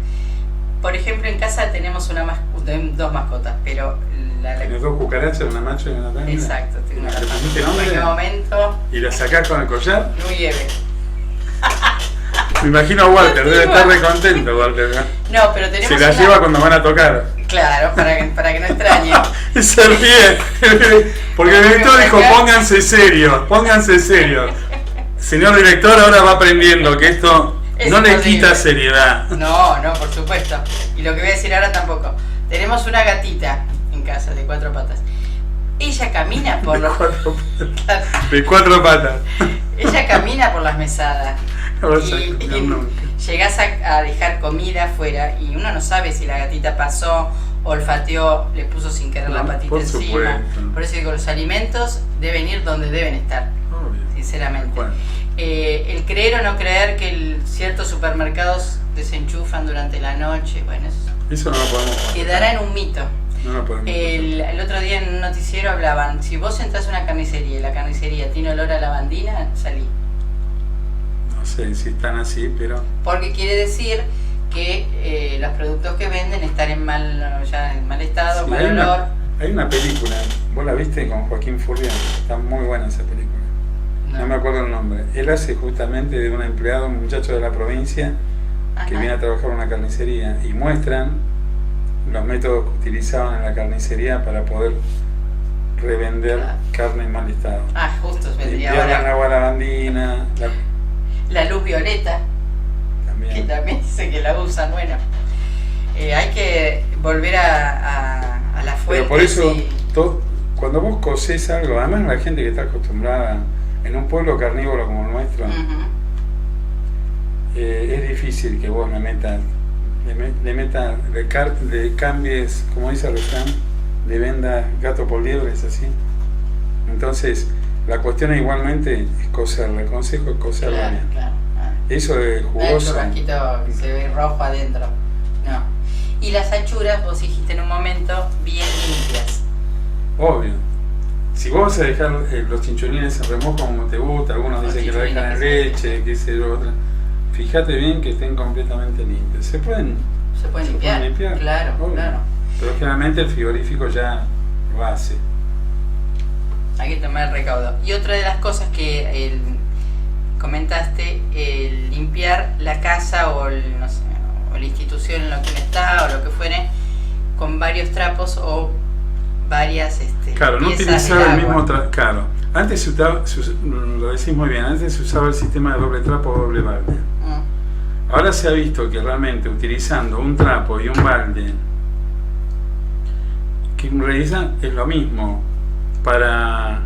Por ejemplo, en casa tenemos dos mascotas, pero... ¿Tienes dos cucarachas, una macho y una hembra? Exacto, tengo una macho. En este momento... ¿Y la sacás con el collar? Muy leve. Me imagino a Walter, debe estar re contento, Walter. No, pero tenemos se la lleva cuando van a tocar. Claro, para que no extrañe. Se ríe. Porque el director dijo, pónganse serios. Señor director, ahora va aprendiendo que esto no le quita seriedad. No, por supuesto. Y lo que voy a decir ahora tampoco. Tenemos una gatita en casa de 4 patas. Ella camina por los... De 4 patas. Ella camina por las mesadas. Y llegás a dejar comida afuera y uno no sabe si la gatita pasó, olfateó, le puso sin querer la patita encima. Supuesto. Por eso digo, los alimentos deben ir donde deben estar, sinceramente. El creer o no creer que ciertos supermercados desenchufan durante la noche, bueno, eso no lo podemos hacer. Quedará en un mito. No lo podemos el otro día en un noticiero hablaban, si vos entras a una carnicería y la carnicería tiene olor a lavandina, salí. No sé si están así, pero... Porque quiere decir que los productos que venden están en mal estado, sí, mal olor. Hay una película, vos la viste con Joaquín Furriel, está muy buena esa película. No me acuerdo el nombre. Él hace justamente de un empleado, un muchacho de la provincia, que viene a trabajar en una carnicería, y muestran los métodos que utilizaban en la carnicería para poder revender carne en mal estado. Justo vendría ahora. El agua lavandina, la luz violeta, que también dice que la usan. Bueno, hay que volver a la fuente. Pero por eso, cuando vos cocés algo, además la gente que está acostumbrada en un pueblo carnívoro como el nuestro, es difícil que vos le cambies, como dice el refrán, de venda gato por liebre, es así. Entonces, la cuestión igualmente es cocerla, el consejo es cocerla bien. Claro. Eso de jugoso. El churrasquito que se ve rojo adentro. No. Y las achuras, vos dijiste en un momento, bien limpias. Obvio. Si vos vas a dejar los chinchulines en remojo como te gusta, algunos dicen que lo dejan en leche, qué sé yo, otra. Fíjate bien que estén completamente limpios. ¿Se pueden limpiar? Claro. Pero generalmente el frigorífico ya lo hace. Hay que tomar el recaudo. Y otra de las cosas que comentaste, el limpiar la casa o la institución en la que uno está o lo que fuere con varios trapos o varias claro, no utilizar el mismo trapo. Claro, antes se usaba, lo decís muy bien, antes se usaba el sistema de doble trapo o doble balde. Ahora se ha visto que realmente utilizando un trapo y un balde, que en realidad es lo mismo, para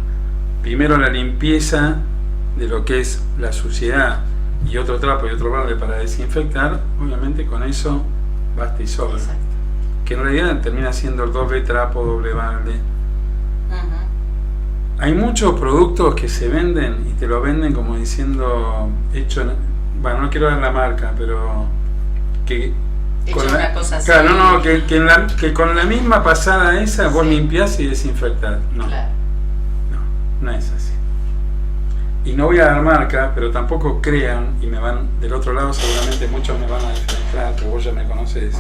primero la limpieza de lo que es la suciedad y otro trapo y otro balde para desinfectar, obviamente con eso basta y sobra. Exacto. Que en realidad termina siendo el doble trapo, doble balde. Hay muchos productos que se venden y te lo venden como diciendo hecho, bueno, no quiero dar la marca, pero que hecho con una cosa así. Claro, que con la misma pasada esa vos limpiás y desinfectás. No, claro. No es así. Y no voy a dar marca, pero tampoco crean, y me van del otro lado, seguramente muchos me van a diferenciar, pero vos ya me conocés.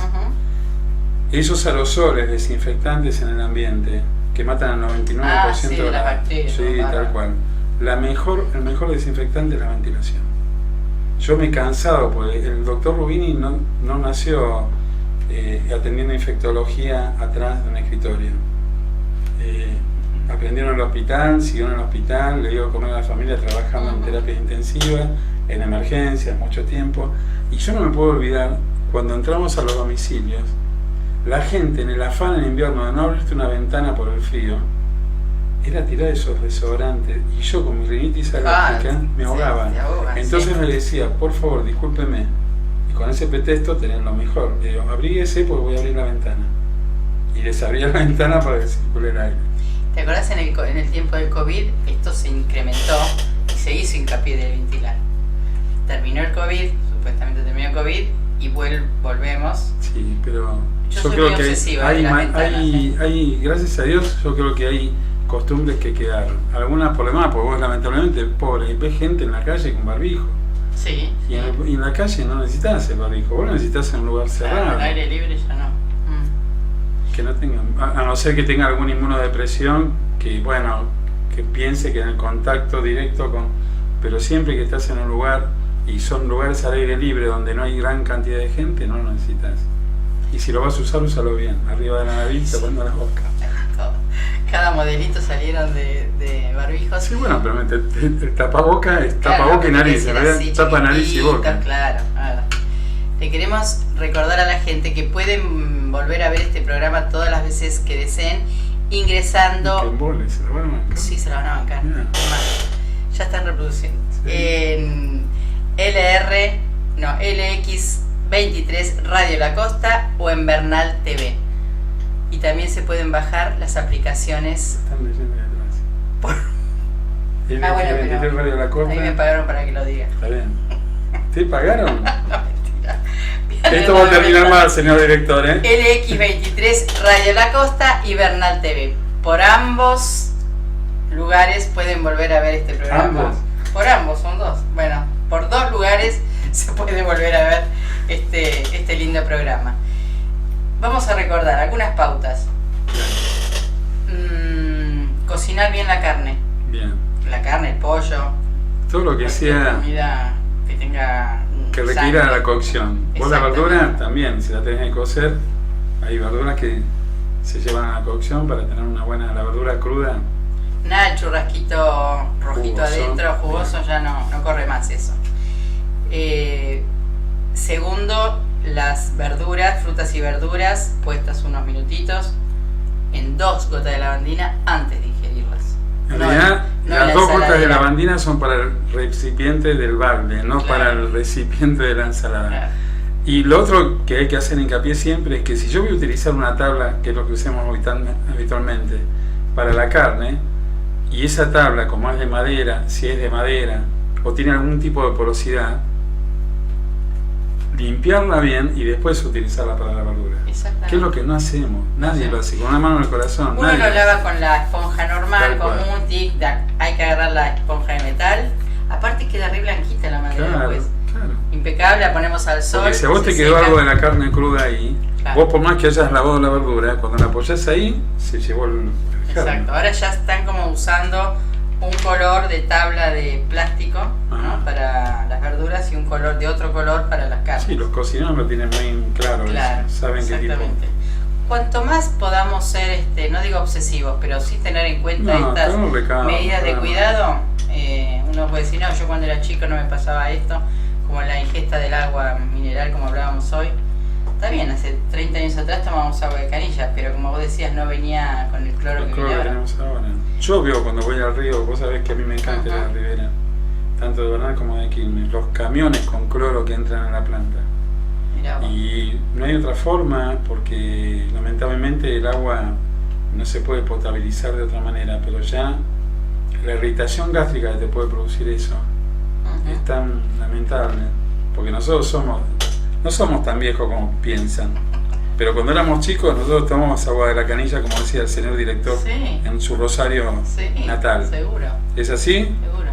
Esos aerosoles desinfectantes en el ambiente que matan al 99% de las bacterias. Sí, tal cual. El mejor desinfectante es la ventilación. Yo me he cansado, porque el doctor Rubini no nació atendiendo infectología atrás de un escritorio. Aprendió en el hospital, siguió en el hospital, le dio a comer a la familia trabajando en terapia intensiva, en emergencias, mucho tiempo. Y yo no me puedo olvidar, cuando entramos a los domicilios, la gente en el afán en invierno de no abrirte una ventana por el frío, era tirar esos desodorantes y yo con mi rinitis alérgica me ahogaba. Entonces me decía, por favor, discúlpeme, y con ese pretexto tener lo mejor. Le digo, abríguese porque voy a abrir la ventana. Y les abría la ventana para que circule el aire. ¿Te acordás en el tiempo del COVID? Esto se incrementó y se hizo hincapié de ventilar. Terminó el COVID, supuestamente terminó el COVID, y volvemos. Sí, pero yo creo que hay, gracias a Dios, yo creo que hay costumbres que quedaron. Algunas por demás, porque vos lamentablemente, pobre, ves gente en la calle con barbijo. Sí. Y en la calle no necesitas el barbijo, vos lo necesitas en un lugar cerrado. Claro, al aire libre ya no. Que no tengan, a no ser que tenga alguna inmunodepresión, que bueno, que piense que en el contacto directo con... Pero siempre que estás en un lugar, y son lugares al aire libre donde no hay gran cantidad de gente, no lo necesitas. Y si lo vas a usar, úsalo bien, arriba de la nariz, tapando la boca. Cada modelito salieron de barbijos. Sí, bueno, pero el tapaboca es tapaboca y nariz, en realidad tapa nariz y boca. Claro. Le queremos recordar a la gente que pueden volver a ver este programa todas las veces que deseen, ingresando... ¿Qué embole? ¿Se lo van a bancar? Sí, se lo van a bancar. Ya están reproduciendo. Sí. En LX23 Radio La Costa o en Bernal TV. Y también se pueden bajar las aplicaciones. Están leyendo de atrás. Bueno, pero Radio La Costa. A mí me pagaron para que lo diga. Está bien. ¿Te pagaron? No, mentira. Esto va a terminar mal, señor director, ¿eh? LX23 Radio La Costa y Bernal TV. Por ambos lugares pueden volver a ver este programa. ¿Ambos? Por ambos, son dos. Bueno, por dos lugares se puede volver a ver este lindo programa. Vamos a recordar algunas pautas. Cocinar bien la carne. Bien. La carne, el pollo. Todo lo que sea... comida que tenga... que requiera la cocción. Vos la verdura también, si la tenés que cocer, hay verduras que se llevan a la cocción para tener una buena... La verdura cruda. Nada, el churrasquito rojito jugoso, adentro, jugoso, ya no corre más eso. Segundo, las verduras, frutas y verduras, puestas unos minutitos en 2 gotas de lavandina antes de ingerirlas. En realidad, las 2 gotas de lavandina son para el recipiente del balde, no para el recipiente de la ensalada. Claro. Y lo otro que hay que hacer hincapié siempre es que si yo voy a utilizar una tabla, que es lo que usamos habitualmente, para la carne, y esa tabla, como es de madera, si es de madera, o tiene algún tipo de porosidad, limpiarla bien y después utilizarla para la verdura. ¿Qué es lo que no hacemos? Nadie lo hace, con una mano en el corazón. Uno lo lava con la esponja normal, común, tic-tac. Hay que agarrar la esponja de metal. Aparte queda re blanquita la madera, pues. Claro. Impecable, la ponemos al sol. Porque si a vos te quedó algo de la carne cruda ahí, vos por más que hayas lavado la verdura, cuando la apoyás ahí, se llevó el Exacto, ahora ya están como usando un color de tabla de plástico, ¿no? Para las verduras y un color de otro color para las carnes. Sí, los cocineros lo tienen muy claro, saben qué tipo. Cuanto más podamos ser, no digo obsesivos, pero sí tener en cuenta estas medidas de cuidado, uno puede decir, no, yo cuando era chico no me pasaba esto, como la ingesta del agua mineral como hablábamos hoy. Está bien, hace 30 años atrás tomábamos agua de canilla, pero como vos decías, no venía con el cloro que viene ahora. Yo veo cuando voy al río, vos sabés que a mí me encanta la ribera, tanto de Bernal como de Quilmes, los camiones con cloro que entran a la planta. Y no hay otra forma, porque lamentablemente el agua no se puede potabilizar de otra manera, pero ya la irritación gástrica que te puede producir eso es tan lamentable, porque nosotros no somos tan viejos como piensan, pero cuando éramos chicos nosotros tomamos agua de la canilla, como decía el señor director, en su Rosario natal. Seguro. ¿Es así? Seguro.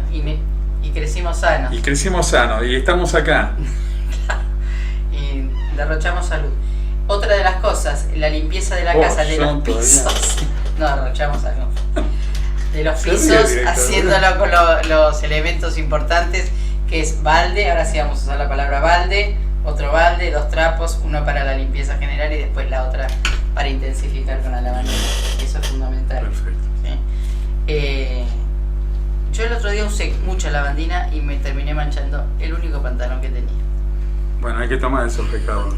Y crecimos sanos. Y crecimos sanos, y estamos acá. Y derrochamos salud. Otra de las cosas, la limpieza de la casa, de los pisos. No, derrochamos salud. De los pisos, haciéndolo con los elementos importantes, que es balde, ahora sí vamos a usar la palabra balde, otro balde, 2 trapos, uno para la limpieza general y después la otra para intensificar con la lavandina. Eso es fundamental. Perfecto. ¿Sí? Yo el otro día usé mucha lavandina y me terminé manchando el único pantalón que tenía. Bueno, hay que tomar esos recados.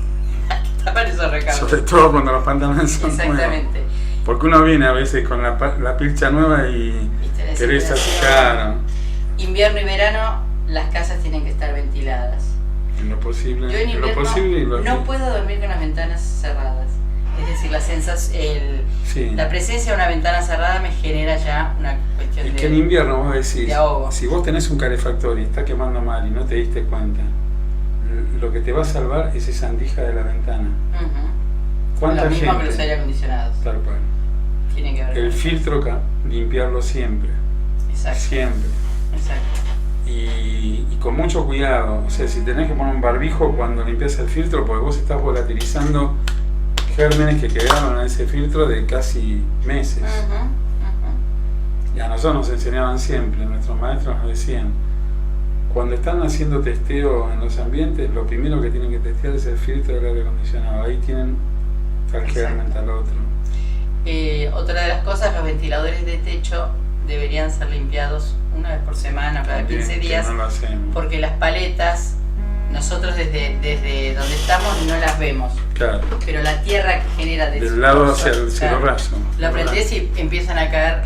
Hay que tomar esos recados. Sobre todo cuando los pantalones son Exactamente. nuevos. Porque uno viene a veces con la pilcha nueva y querés sacar. Invierno y verano, las casas tienen que estar ventiladas. En lo posible. Yo en invierno no puedo dormir con las ventanas cerradas. Es decir, la presencia de una ventana cerrada me genera ya una cuestión de... Es que en invierno vos decís, ahogo. Si vos tenés un calefactor y está quemando mal y no te diste cuenta, lo que te va a salvar es esa andija de la ventana. ¿Cuánta lo mismo gente? Que los aire acondicionados. Tal cual. Tiene que ver el filtro, limpiarlo siempre. Exacto. Siempre. Exacto. Y con mucho cuidado. O sea, si tenés que poner un barbijo cuando limpias el filtro, porque vos estás volatilizando gérmenes que quedaron en ese filtro de casi meses. Y a nosotros nos enseñaban siempre, nuestros maestros nos decían, cuando están haciendo testeo en los ambientes, lo primero que tienen que testear es el filtro del aire acondicionado. Ahí tienen tal germen, tal otro. Otra de las cosas, los ventiladores de techo deberían ser limpiados una vez por semana, cada 15 días, no lo hacemos. Porque las paletas, nosotros desde donde estamos no las vemos. Claro. Pero la tierra que genera del lado hacia el cielo raso. La prendés y empiezan a caer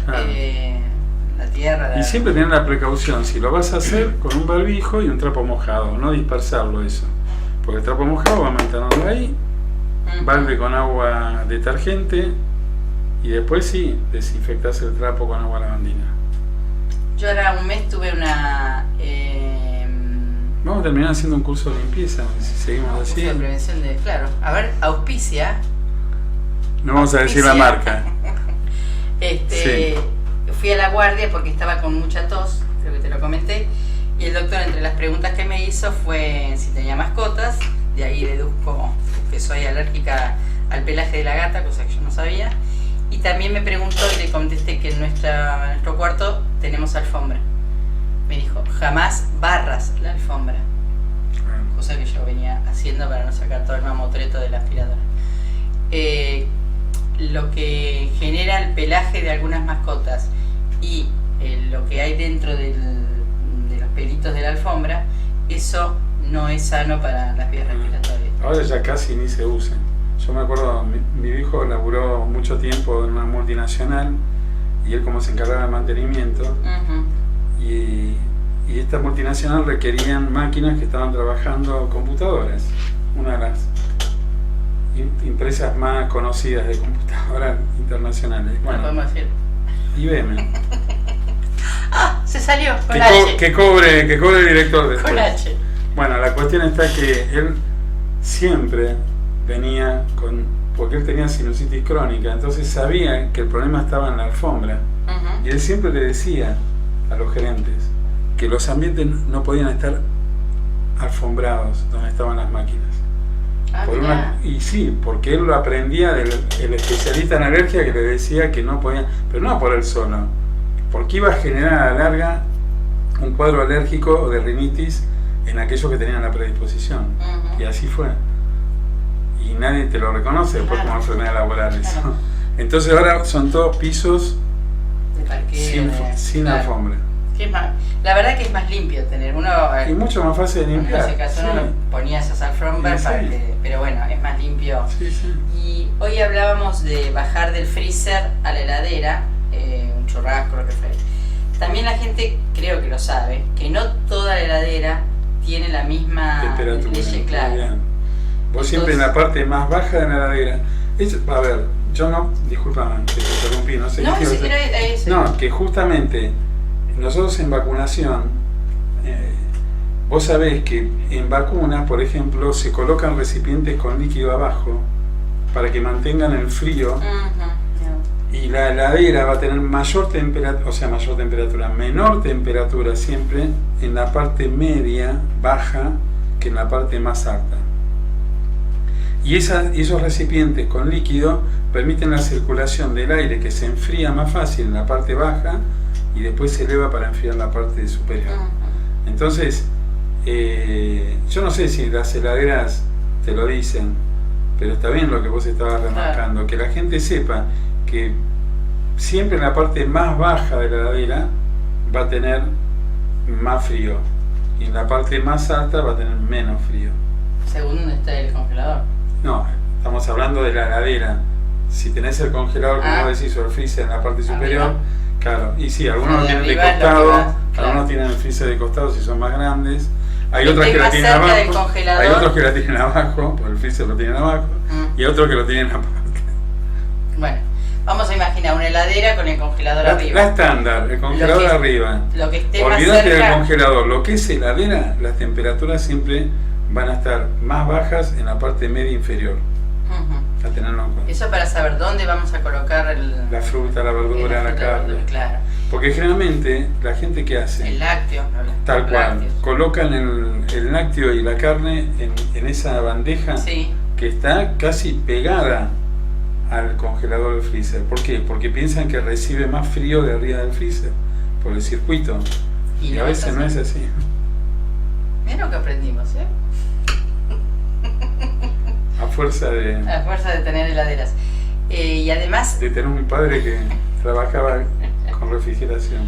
la tierra. Y siempre tener la precaución, si lo vas a hacer, con un barbijo y un trapo mojado, no dispersarlo eso. Porque el trapo mojado va mantenerlo ahí, balde con agua detergente y después sí, desinfectás el trapo con agua lavandina. Yo ahora un mes tuve una... Vamos a terminar haciendo un curso de limpieza, si seguimos así. Curso de prevención de... Claro, a ver, auspicia. No vamos a decir la marca. Sí. Fui a la guardia porque estaba con mucha tos, creo que te lo comenté, y el doctor entre las preguntas que me hizo fue si tenía mascotas, de ahí deduzco que soy alérgica al pelaje de la gata, cosa que yo no sabía, y también me preguntó y le contesté que en nuestro cuarto tenemos alfombra. Me dijo, jamás barras la alfombra, cosa que yo venía haciendo para no sacar todo el mamotreto de la aspiradora. Lo que genera el pelaje de algunas mascotas y lo que hay dentro de los pelitos de la alfombra, eso no es sano para las vías respiratorias. Ahora ya casi ni se usan. Yo me acuerdo, mi hijo laburó mucho tiempo en una multinacional y él como se encargaba del mantenimiento, y esta multinacional requerían máquinas que estaban trabajando computadoras, una de las empresas más conocidas de computadoras internacionales. Bueno, no podemos decir. IBM. Se salió con H. Que cobre el director después. Con H. Bueno, la cuestión está que él siempre venía porque él tenía sinusitis crónica, entonces sabía que el problema estaba en la alfombra. Y él siempre le decía a los gerentes que los ambientes no podían estar alfombrados donde estaban las máquinas. Y sí, porque él lo aprendía del especialista en alergia que le decía que no podía, pero no por él solo, porque iba a generar a la larga un cuadro alérgico o de rinitis en aquellos que tenían la predisposición. Y así fue. Y nadie te lo reconoce después como enfermedad laboral. Claro. Entonces ahora son todos pisos de parqueo, sin alfombra. ¿Qué más? La verdad que es más limpio tener uno. Y mucho más fácil de limpiar. En ese caso no ponía esas alfombras, pero bueno, es más limpio. Y hoy hablábamos de bajar del freezer a la heladera, un churrasco, lo que fue. También la gente, creo que lo sabe, que no toda la heladera tiene la misma temperatura. Leche clara. Vos siempre en la parte más baja de la heladera. A ver, yo no, discúlpame que te interrumpí, no sé. No, que justamente nosotros en vacunación, vos sabés que en vacunas, por ejemplo, se colocan recipientes con líquido abajo para que mantengan el frío. Y la heladera va a tener menor temperatura siempre en la parte media, baja, que en la parte más alta. Y esos recipientes con líquido permiten la circulación del aire que se enfría más fácil en la parte baja y después se eleva para enfriar la parte superior. Entonces, yo no sé si las heladeras te lo dicen, pero está bien lo que vos estabas remarcando, que la gente sepa que siempre en la parte más baja de la heladera va a tener más frío y en la parte más alta va a tener menos frío. ¿Según dónde está el congelador? No, estamos hablando de la heladera. si tenés el congelador, como decís, o el freezer en la parte superior, claro, y sí, algunos lo tienen de arriba es lo que costado, va, claro. algunos tienen el freezer de costado si son más grandes. Hay Que otros que esté la más tienen cerca del abajo, congelador. hay otros que la tienen abajo, porque el freezer lo tienen abajo, y otros que lo tienen aparte. Bueno, vamos a imaginar una heladera con el congelador arriba. La estándar, el congelador arriba. Lo que esté más Olvídate cerca. del congelador, lo que es heladera, las temperaturas siempre van a estar más bajas en la parte media inferior. A tenerlo en cuenta. Eso para saber dónde vamos a colocar la fruta, la verdura, la carne. Claro. Porque generalmente la gente que hace El lácteo. tal cual, lácteos. colocan el lácteo y la carne en esa bandeja que está casi pegada al congelador del freezer. ¿Por qué? Porque piensan que recibe más frío de arriba del freezer por el circuito. Y a veces no es así. Mira lo que aprendimos, ¿eh? A fuerza de tener heladeras. Y además... de tener un padre que trabajaba con refrigeración.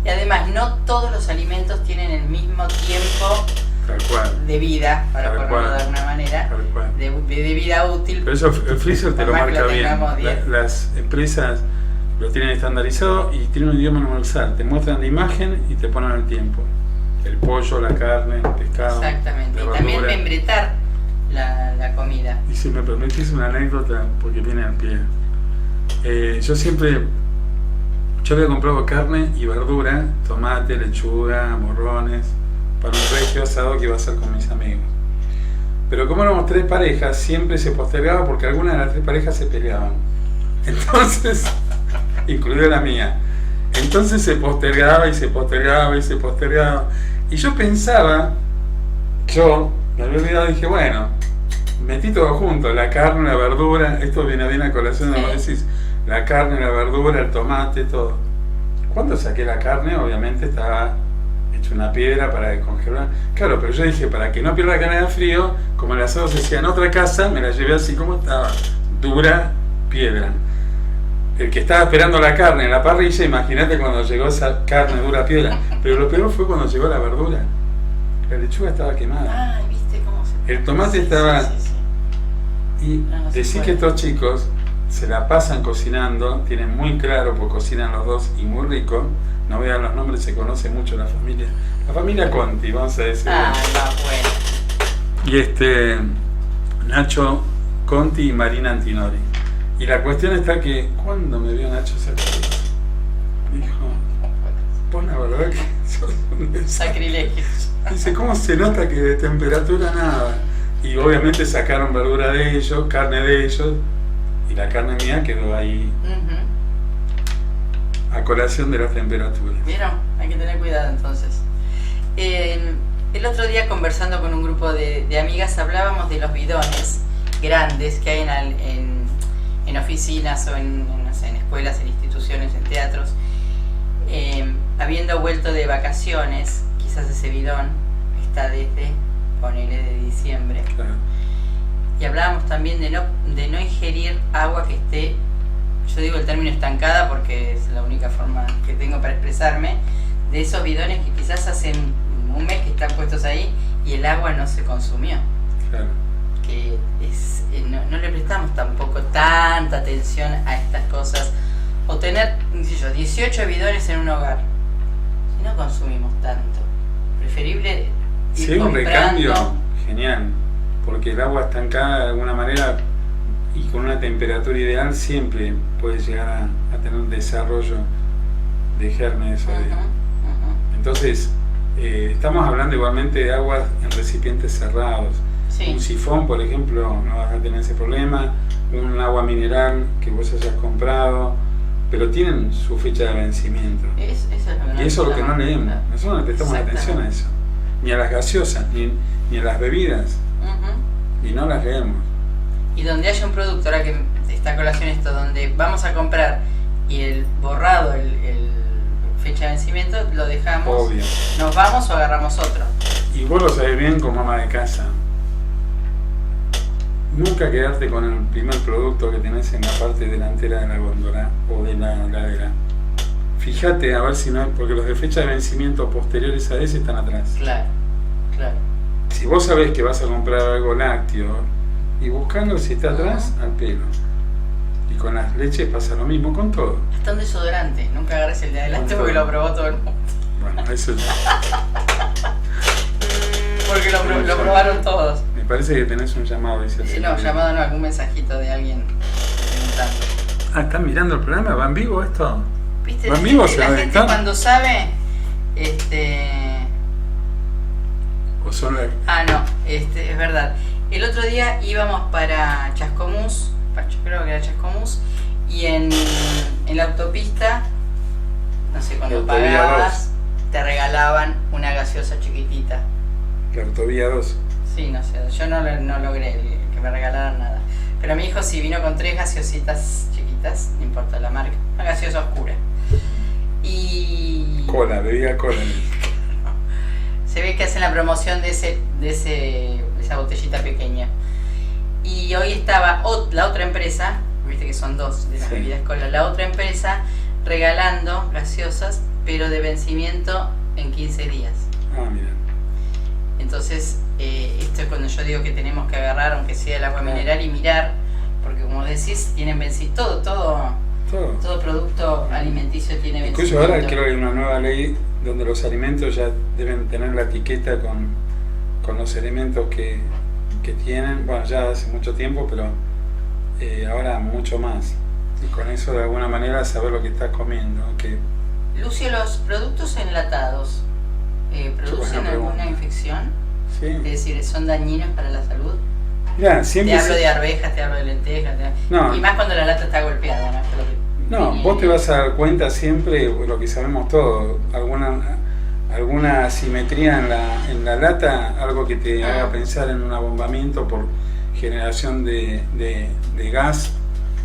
Y además no todos los alimentos tienen el mismo tiempo Tal cual. de vida, para ponerlo de alguna manera, de vida útil. Pero eso el freezer te lo marca bien. Las empresas lo tienen estandarizado y tienen un idioma universal. Te muestran la imagen y te ponen el tiempo. El pollo, la carne, el pescado. Exactamente. La y también verdura. membretar la comida. Y si me permitís una anécdota, porque viene al pie. Yo había comprado carne y verdura, tomate, lechuga, morrones, para un regio asado que iba a hacer con mis amigos. Pero como éramos 3 parejas, siempre se postergaba porque algunas de las 3 parejas se peleaban. Entonces, incluida la mía. Entonces se postergaba y se postergaba y se postergaba. Y yo pensaba, me había olvidado y dije, bueno, metí todo junto, la carne, la verdura, esto viene bien a colación de lo que decís, la carne, la verdura, el tomate, todo. Cuando saqué la carne, obviamente estaba hecho una piedra para descongelar. Claro, pero yo dije, para que no pierda la carne de frío, como el asado se hacía en otra casa, me la llevé así como estaba, dura piedra. El que estaba esperando la carne en la parrilla, imagínate cuando llegó esa carne dura piedra. Pero lo peor fue cuando llegó la verdura. La lechuga estaba quemada. Ay, ¿viste cómo se... El tomate estaba... Y decir que estos chicos se la pasan cocinando, tienen muy claro, porque cocinan los dos y muy rico. No voy a dar los nombres, se conoce mucho la familia. La familia Conti, vamos a decir. Ah, no, bueno. Y Nacho Conti y Marina Antinori. Y la cuestión está que cuando me vio Nacho se dijo, vos la verdad que sos un desastre. Sacrilegio. Dice, ¿cómo se nota que de temperatura nada? Y obviamente sacaron verdura de ellos, carne de ellos, y la carne mía quedó ahí a colación de las temperaturas. ¿Vieron? Hay que tener cuidado entonces. El otro día, conversando con un grupo de amigas, hablábamos de los bidones grandes que hay en oficinas o no sé, en escuelas, en instituciones, en teatros. Habiendo vuelto de vacaciones, quizás ese bidón está desde, ponele, de diciembre. Claro. Y hablábamos también de no ingerir agua que esté, yo digo el término estancada porque es la única forma que tengo para expresarme, de esos bidones que quizás hace un mes que están puestos ahí y el agua no se consumió. Claro. Que no le prestamos tampoco tanta atención a estas cosas. O tener, qué sé yo, 18 bidones en un hogar. Si no consumimos tanto. Preferible ir si hay un comprando. recambio, genial. Porque el agua estancada de alguna manera y con una temperatura ideal siempre puede llegar a tener un desarrollo de gérmenes. Entonces, estamos hablando igualmente de aguas en recipientes cerrados. Sí. Un sifón, por ejemplo, no vas a tener ese problema. Un agua mineral que vos hayas comprado, pero tienen su fecha de vencimiento. Eso es lo que y eso es lo que no leemos. Nosotros no prestamos atención a eso. Ni a las gaseosas, ni a las bebidas. Y no las leemos. Y donde haya un producto, ahora que está a colación esto, donde vamos a comprar y el borrado, el fecha de vencimiento, lo dejamos. Obvio. Nos vamos o agarramos otro. Y vos lo sabés bien como ama de casa. Nunca quedarte con el primer producto que tenés en la parte delantera de la góndola o de la heladera. Fíjate a ver si no hay, porque los de fecha de vencimiento posteriores a ese están atrás. Claro. Si vos sabés que vas a comprar algo lácteo y buscando si está atrás, al pelo. Y con las leches pasa lo mismo con todo. Hasta un desodorante, nunca agarres el de adelante porque lo probó todo el mundo. Bueno, eso Porque lo probaron todos. me parece que tenés un llamado, dice el No, señor. llamado no, algún mensajito de alguien preguntando. Ah, ¿están mirando el programa? ¿Va en vivo esto? ¿Viste? ¿Va en vivo? ¿Se va a La gente dictar? cuando sabe, ¿O son las... no, es verdad. El otro día íbamos para Chascomús, creo que era Chascomús, y en la autopista, no sé, cuando La autovía pagabas, te regalaban una gaseosa chiquitita. La autovía 2? Sí, no sé, yo no logré que me regalaran nada. Pero mi hijo sí vino con 3 gaseositas chiquitas, no importa la marca, una gaseosa oscura. Y Cola, bebía cola. se ve que hacen la promoción de esa botellita pequeña. Y hoy estaba la otra empresa, viste que son 2 de las Sí. bebidas cola, la otra empresa regalando gaseosas, pero de vencimiento en 15 días. Ah, mira. Entonces, esto es cuando yo digo que tenemos que agarrar, aunque sea el agua mineral, y mirar, porque como decís, tienen vencimiento, todo producto alimenticio tiene Incluso vencimiento. ahora creo que hay una nueva ley donde los alimentos ya deben tener la etiqueta con los elementos que tienen. Bueno, ya hace mucho tiempo, pero ahora mucho más. Y con eso de alguna manera saber lo que estás comiendo. Que Lucio, ¿los productos enlatados producen buena alguna pregunta. infección? sí. Es decir, ¿son dañinos para la salud? Mirá, siempre Te hablo de arvejas, te hablo de lentejas, No. y más cuando la lata está golpeada, ¿no? Esto es lo que No, venía. vos te vas a dar cuenta siempre, lo que sabemos todos, alguna asimetría en la lata, algo que te haga pensar en un abombamiento por generación de gas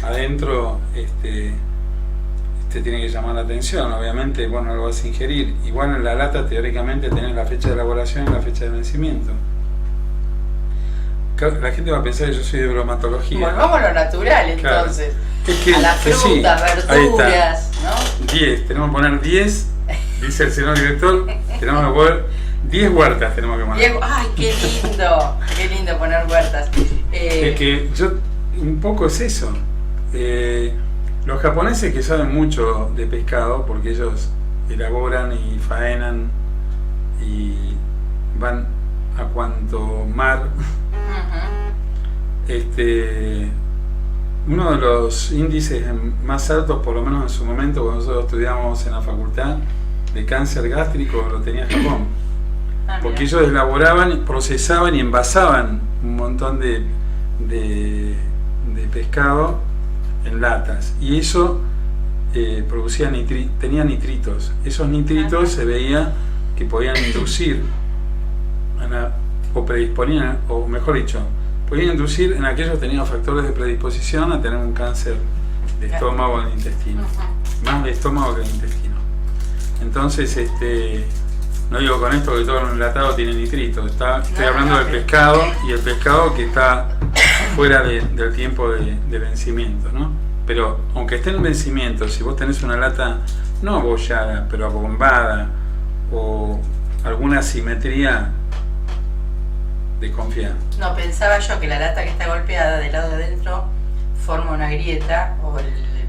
adentro, te tiene que llamar la atención. Obviamente, bueno, lo vas a ingerir. Igual en la lata, teóricamente, tenés la fecha de elaboración y la fecha de vencimiento. La gente va a pensar que yo soy de bromatología. Volvamos a lo natural, Claro. entonces. Es A las que sí, frutas, ahí está. verduras, ¿no? 10, tenemos que poner 10, dice el señor director, tenemos que poner 10 huertas tenemos que poner. Diego, ¡ay, qué lindo poner huertas! Es que yo, un poco es eso. Los japoneses que saben mucho de pescado, porque ellos elaboran y faenan y van a cuanto mar, uno de los índices más altos, por lo menos en su momento, cuando nosotros estudiábamos en la facultad, de cáncer gástrico lo tenía Japón. Porque ellos elaboraban, procesaban y envasaban un montón de pescado en latas. Y eso producía tenía nitritos. Esos nitritos se veía que podían inducir o predisponían, o mejor dicho, podían inducir en aquellos que tenían factores de predisposición a tener un cáncer de estómago o de intestino. Más de estómago que de intestino. Entonces, no digo con esto que todo lo enlatado tiene nitritos. Estoy hablando del pescado, y el pescado que está fuera del tiempo de vencimiento, ¿no? Pero aunque esté en vencimiento, si vos tenés una lata no abollada, pero abombada, o alguna asimetría, desconfía. No, pensaba yo que la lata que está golpeada del lado de adentro forma una grieta o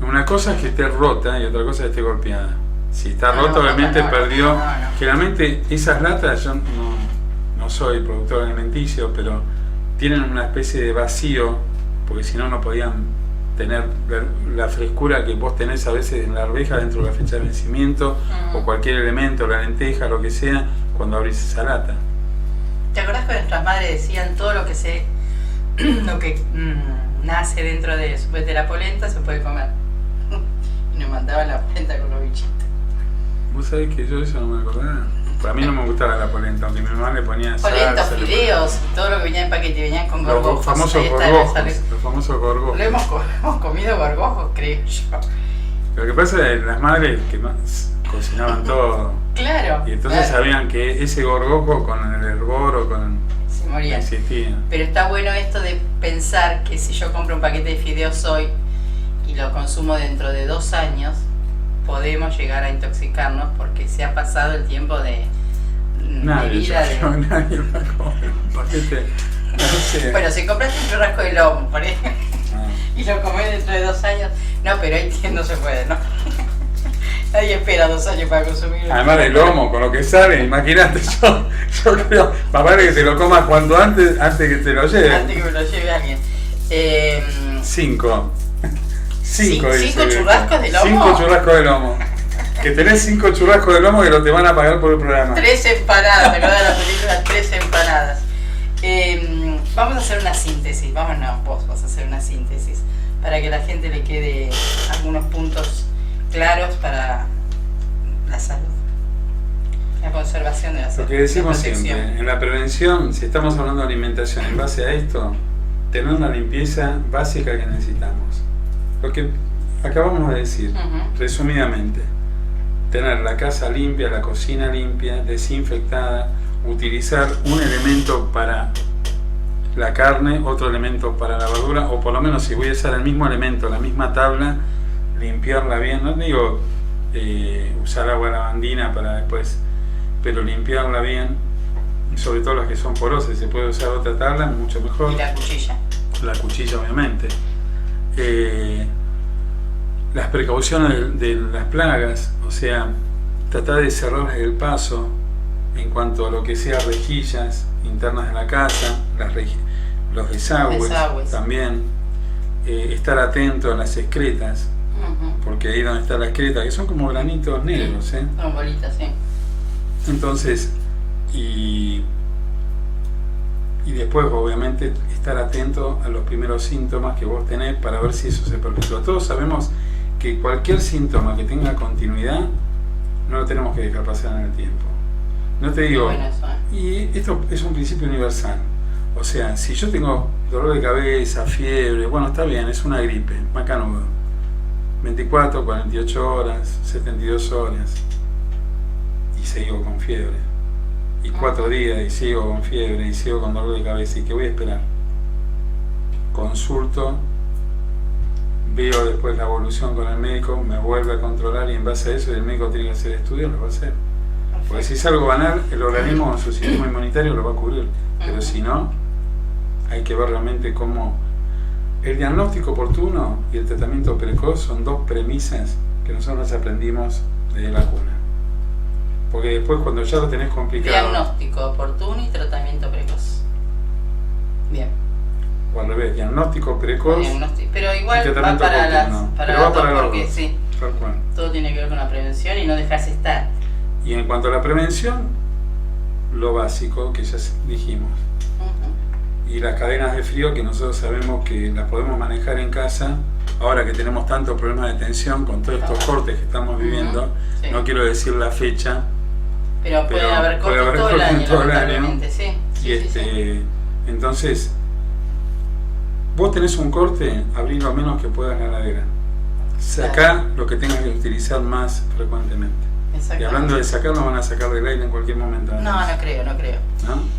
Una cosa es que esté rota y otra cosa es que esté golpeada. Si está rota, obviamente perdió. no. Generalmente esas latas, yo no soy productor alimenticio, pero tienen una especie de vacío, porque si no, no podían tener la frescura que vos tenés a veces en la arveja dentro de la fecha de vencimiento, o cualquier elemento, la lenteja, lo que sea, cuando abrís esa lata. ¿Te acordás que nuestras madres decían todo lo que nace dentro de la polenta se puede comer? Y nos mandaban la polenta con los bichitos. ¿Vos sabés que yo eso no me acordaba? Para mí no me gustaba la polenta, aunque mi mamá le ponía Polenta, salsa, fideos, todo lo que venía en paquete, venían con gorgojos. los famosos Ahí está, gorgojos. Los famosos gorgojos. Lo hemos comido gorgojos, creo yo. Lo que pasa es que las madres que más cocinaban todo, Claro. y entonces claro. sabían que ese gorgojo con el hervor o con... Se morían. existía. Pero está bueno esto de pensar que si yo compro un paquete de fideos hoy y lo consumo dentro de 2 años, podemos llegar a intoxicarnos porque se ha pasado el tiempo de vida de... Nadie va a comer un paquete. No sé. Bueno, si compraste un churrasco de lomo, por ejemplo, Ah. y lo comés dentro de 2 años, No, pero ahí no se puede, ¿no? Nadie espera 2 años para consumir. Además del lomo, con lo que sale, imagínate, yo creo, papá, que te lo comas cuanto antes que te lo lleve. Antes que me lo lleve alguien. 5 ¿5 churrascos de lomo? 5 churrascos de lomo. Que tenés 5 churrascos de lomo que lo te van a pagar por el programa. 3 empanadas, ¿te acuerdas de la película? 3 empanadas. Vamos a hacer una síntesis, vos vas a hacer una síntesis para que a la gente le quede algunos puntos claros para la salud, la conservación de la salud. Lo que decimos siempre, en la prevención, si estamos hablando de alimentación en base a esto, tener una limpieza básica que necesitamos. Lo que acabamos de decir, resumidamente, tener la casa limpia, la cocina limpia, desinfectada, utilizar un elemento para la carne, otro elemento para la verdura, o por lo menos si voy a usar el mismo elemento, la misma tabla, limpiarla bien, no digo usar agua lavandina para después, pero limpiarla bien, sobre todo las que son porosas, si se puede usar otra tabla, mucho mejor. Y la cuchilla. La cuchilla, obviamente. Las precauciones de las plagas, o sea, tratar de cerrar el paso en cuanto a lo que sea rejillas internas de la casa, los desagües también, estar atento a las excretas, porque ahí donde está la excreta, que son como granitos negros, son bolitas, sí. Entonces, y después obviamente estar atento a los primeros síntomas que vos tenés para ver si eso se perpetúa. Todos sabemos que cualquier síntoma que tenga continuidad no lo tenemos que dejar pasar en el tiempo. No te digo, bueno, eso, y esto es un principio universal. O sea, si yo tengo dolor de cabeza, fiebre, bueno, está bien, es una gripe, macanudo. 24, 48 horas, 72 horas y sigo con fiebre. Y 4 días y sigo con fiebre y sigo con dolor de cabeza. ¿Y qué voy a esperar? Consulto, veo después la evolución con el médico, me vuelve a controlar y en base a eso el médico tiene que hacer estudios, lo va a hacer. Porque si es algo banal, el organismo, su sistema inmunitario lo va a cubrir. Pero si no, hay que ver realmente cómo el diagnóstico oportuno y el tratamiento precoz son 2 premisas que nosotros aprendimos desde la cuna. Porque después cuando ya lo tenés complicado... Diagnóstico oportuno y tratamiento precoz. Bien. O al revés, diagnóstico precoz. Pero igual y va para las dos, porque dos, sí. Tal cual. Todo tiene que ver con la prevención y no dejarse estar. Y en cuanto a la prevención, lo básico que ya dijimos. Y las cadenas de frío que nosotros sabemos que las podemos manejar en casa, ahora que tenemos tantos problemas de tensión con todos estos cortes que estamos viviendo, sí. No quiero decir la fecha, pero puede haber cortes todo el año, lamentablemente, sí. Sí. Entonces, vos tenés un corte, abrí lo menos que puedas la heladera. Sacá lo que tengas que utilizar más frecuentemente. Y hablando de sacar, no van a sacar del aire en cualquier momento. No creo. ¿No?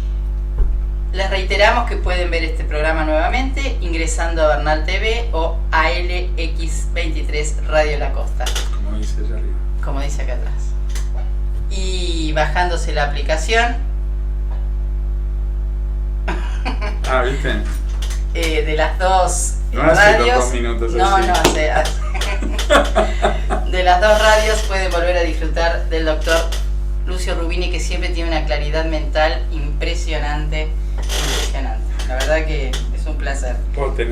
Les reiteramos que pueden ver este programa nuevamente ingresando a Bernal TV o a LX23 Radio La Costa. Como dice allá arriba. Como dice acá atrás. Y bajándose la aplicación. ¿Viste? De las 2 no radios. Hace 2 minutos no, así. no hace. De las 2 radios pueden volver a disfrutar del doctor Lucio Rubini, que siempre tiene una claridad mental impresionante. La verdad que es un placer.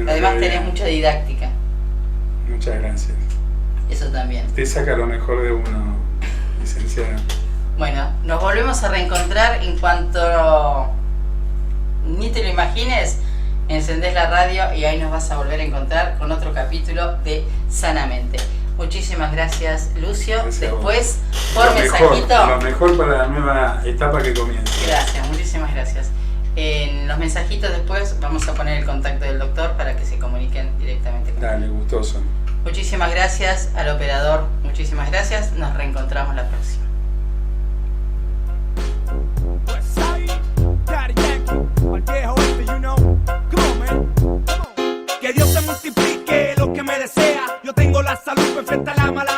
Además tenés mucha didáctica. Muchas gracias. Eso también. Te saca lo mejor de uno, licenciada. Bueno, nos volvemos a reencontrar en cuanto ni te lo imagines. Encendés la radio y ahí nos vas a volver a encontrar con otro capítulo de Sanamente. Muchísimas gracias, Lucio. Gracias. Después, por mensajito. Lo mejor para la nueva etapa que comienza. Gracias, muchísimas gracias. En los mensajitos después vamos a poner el contacto del doctor para que se comuniquen directamente con él. Dale, gustoso. Muchísimas gracias al operador, muchísimas gracias. Nos reencontramos la próxima. Que Dios te multiplique lo que me desea. Yo tengo la salud perfecta, la mala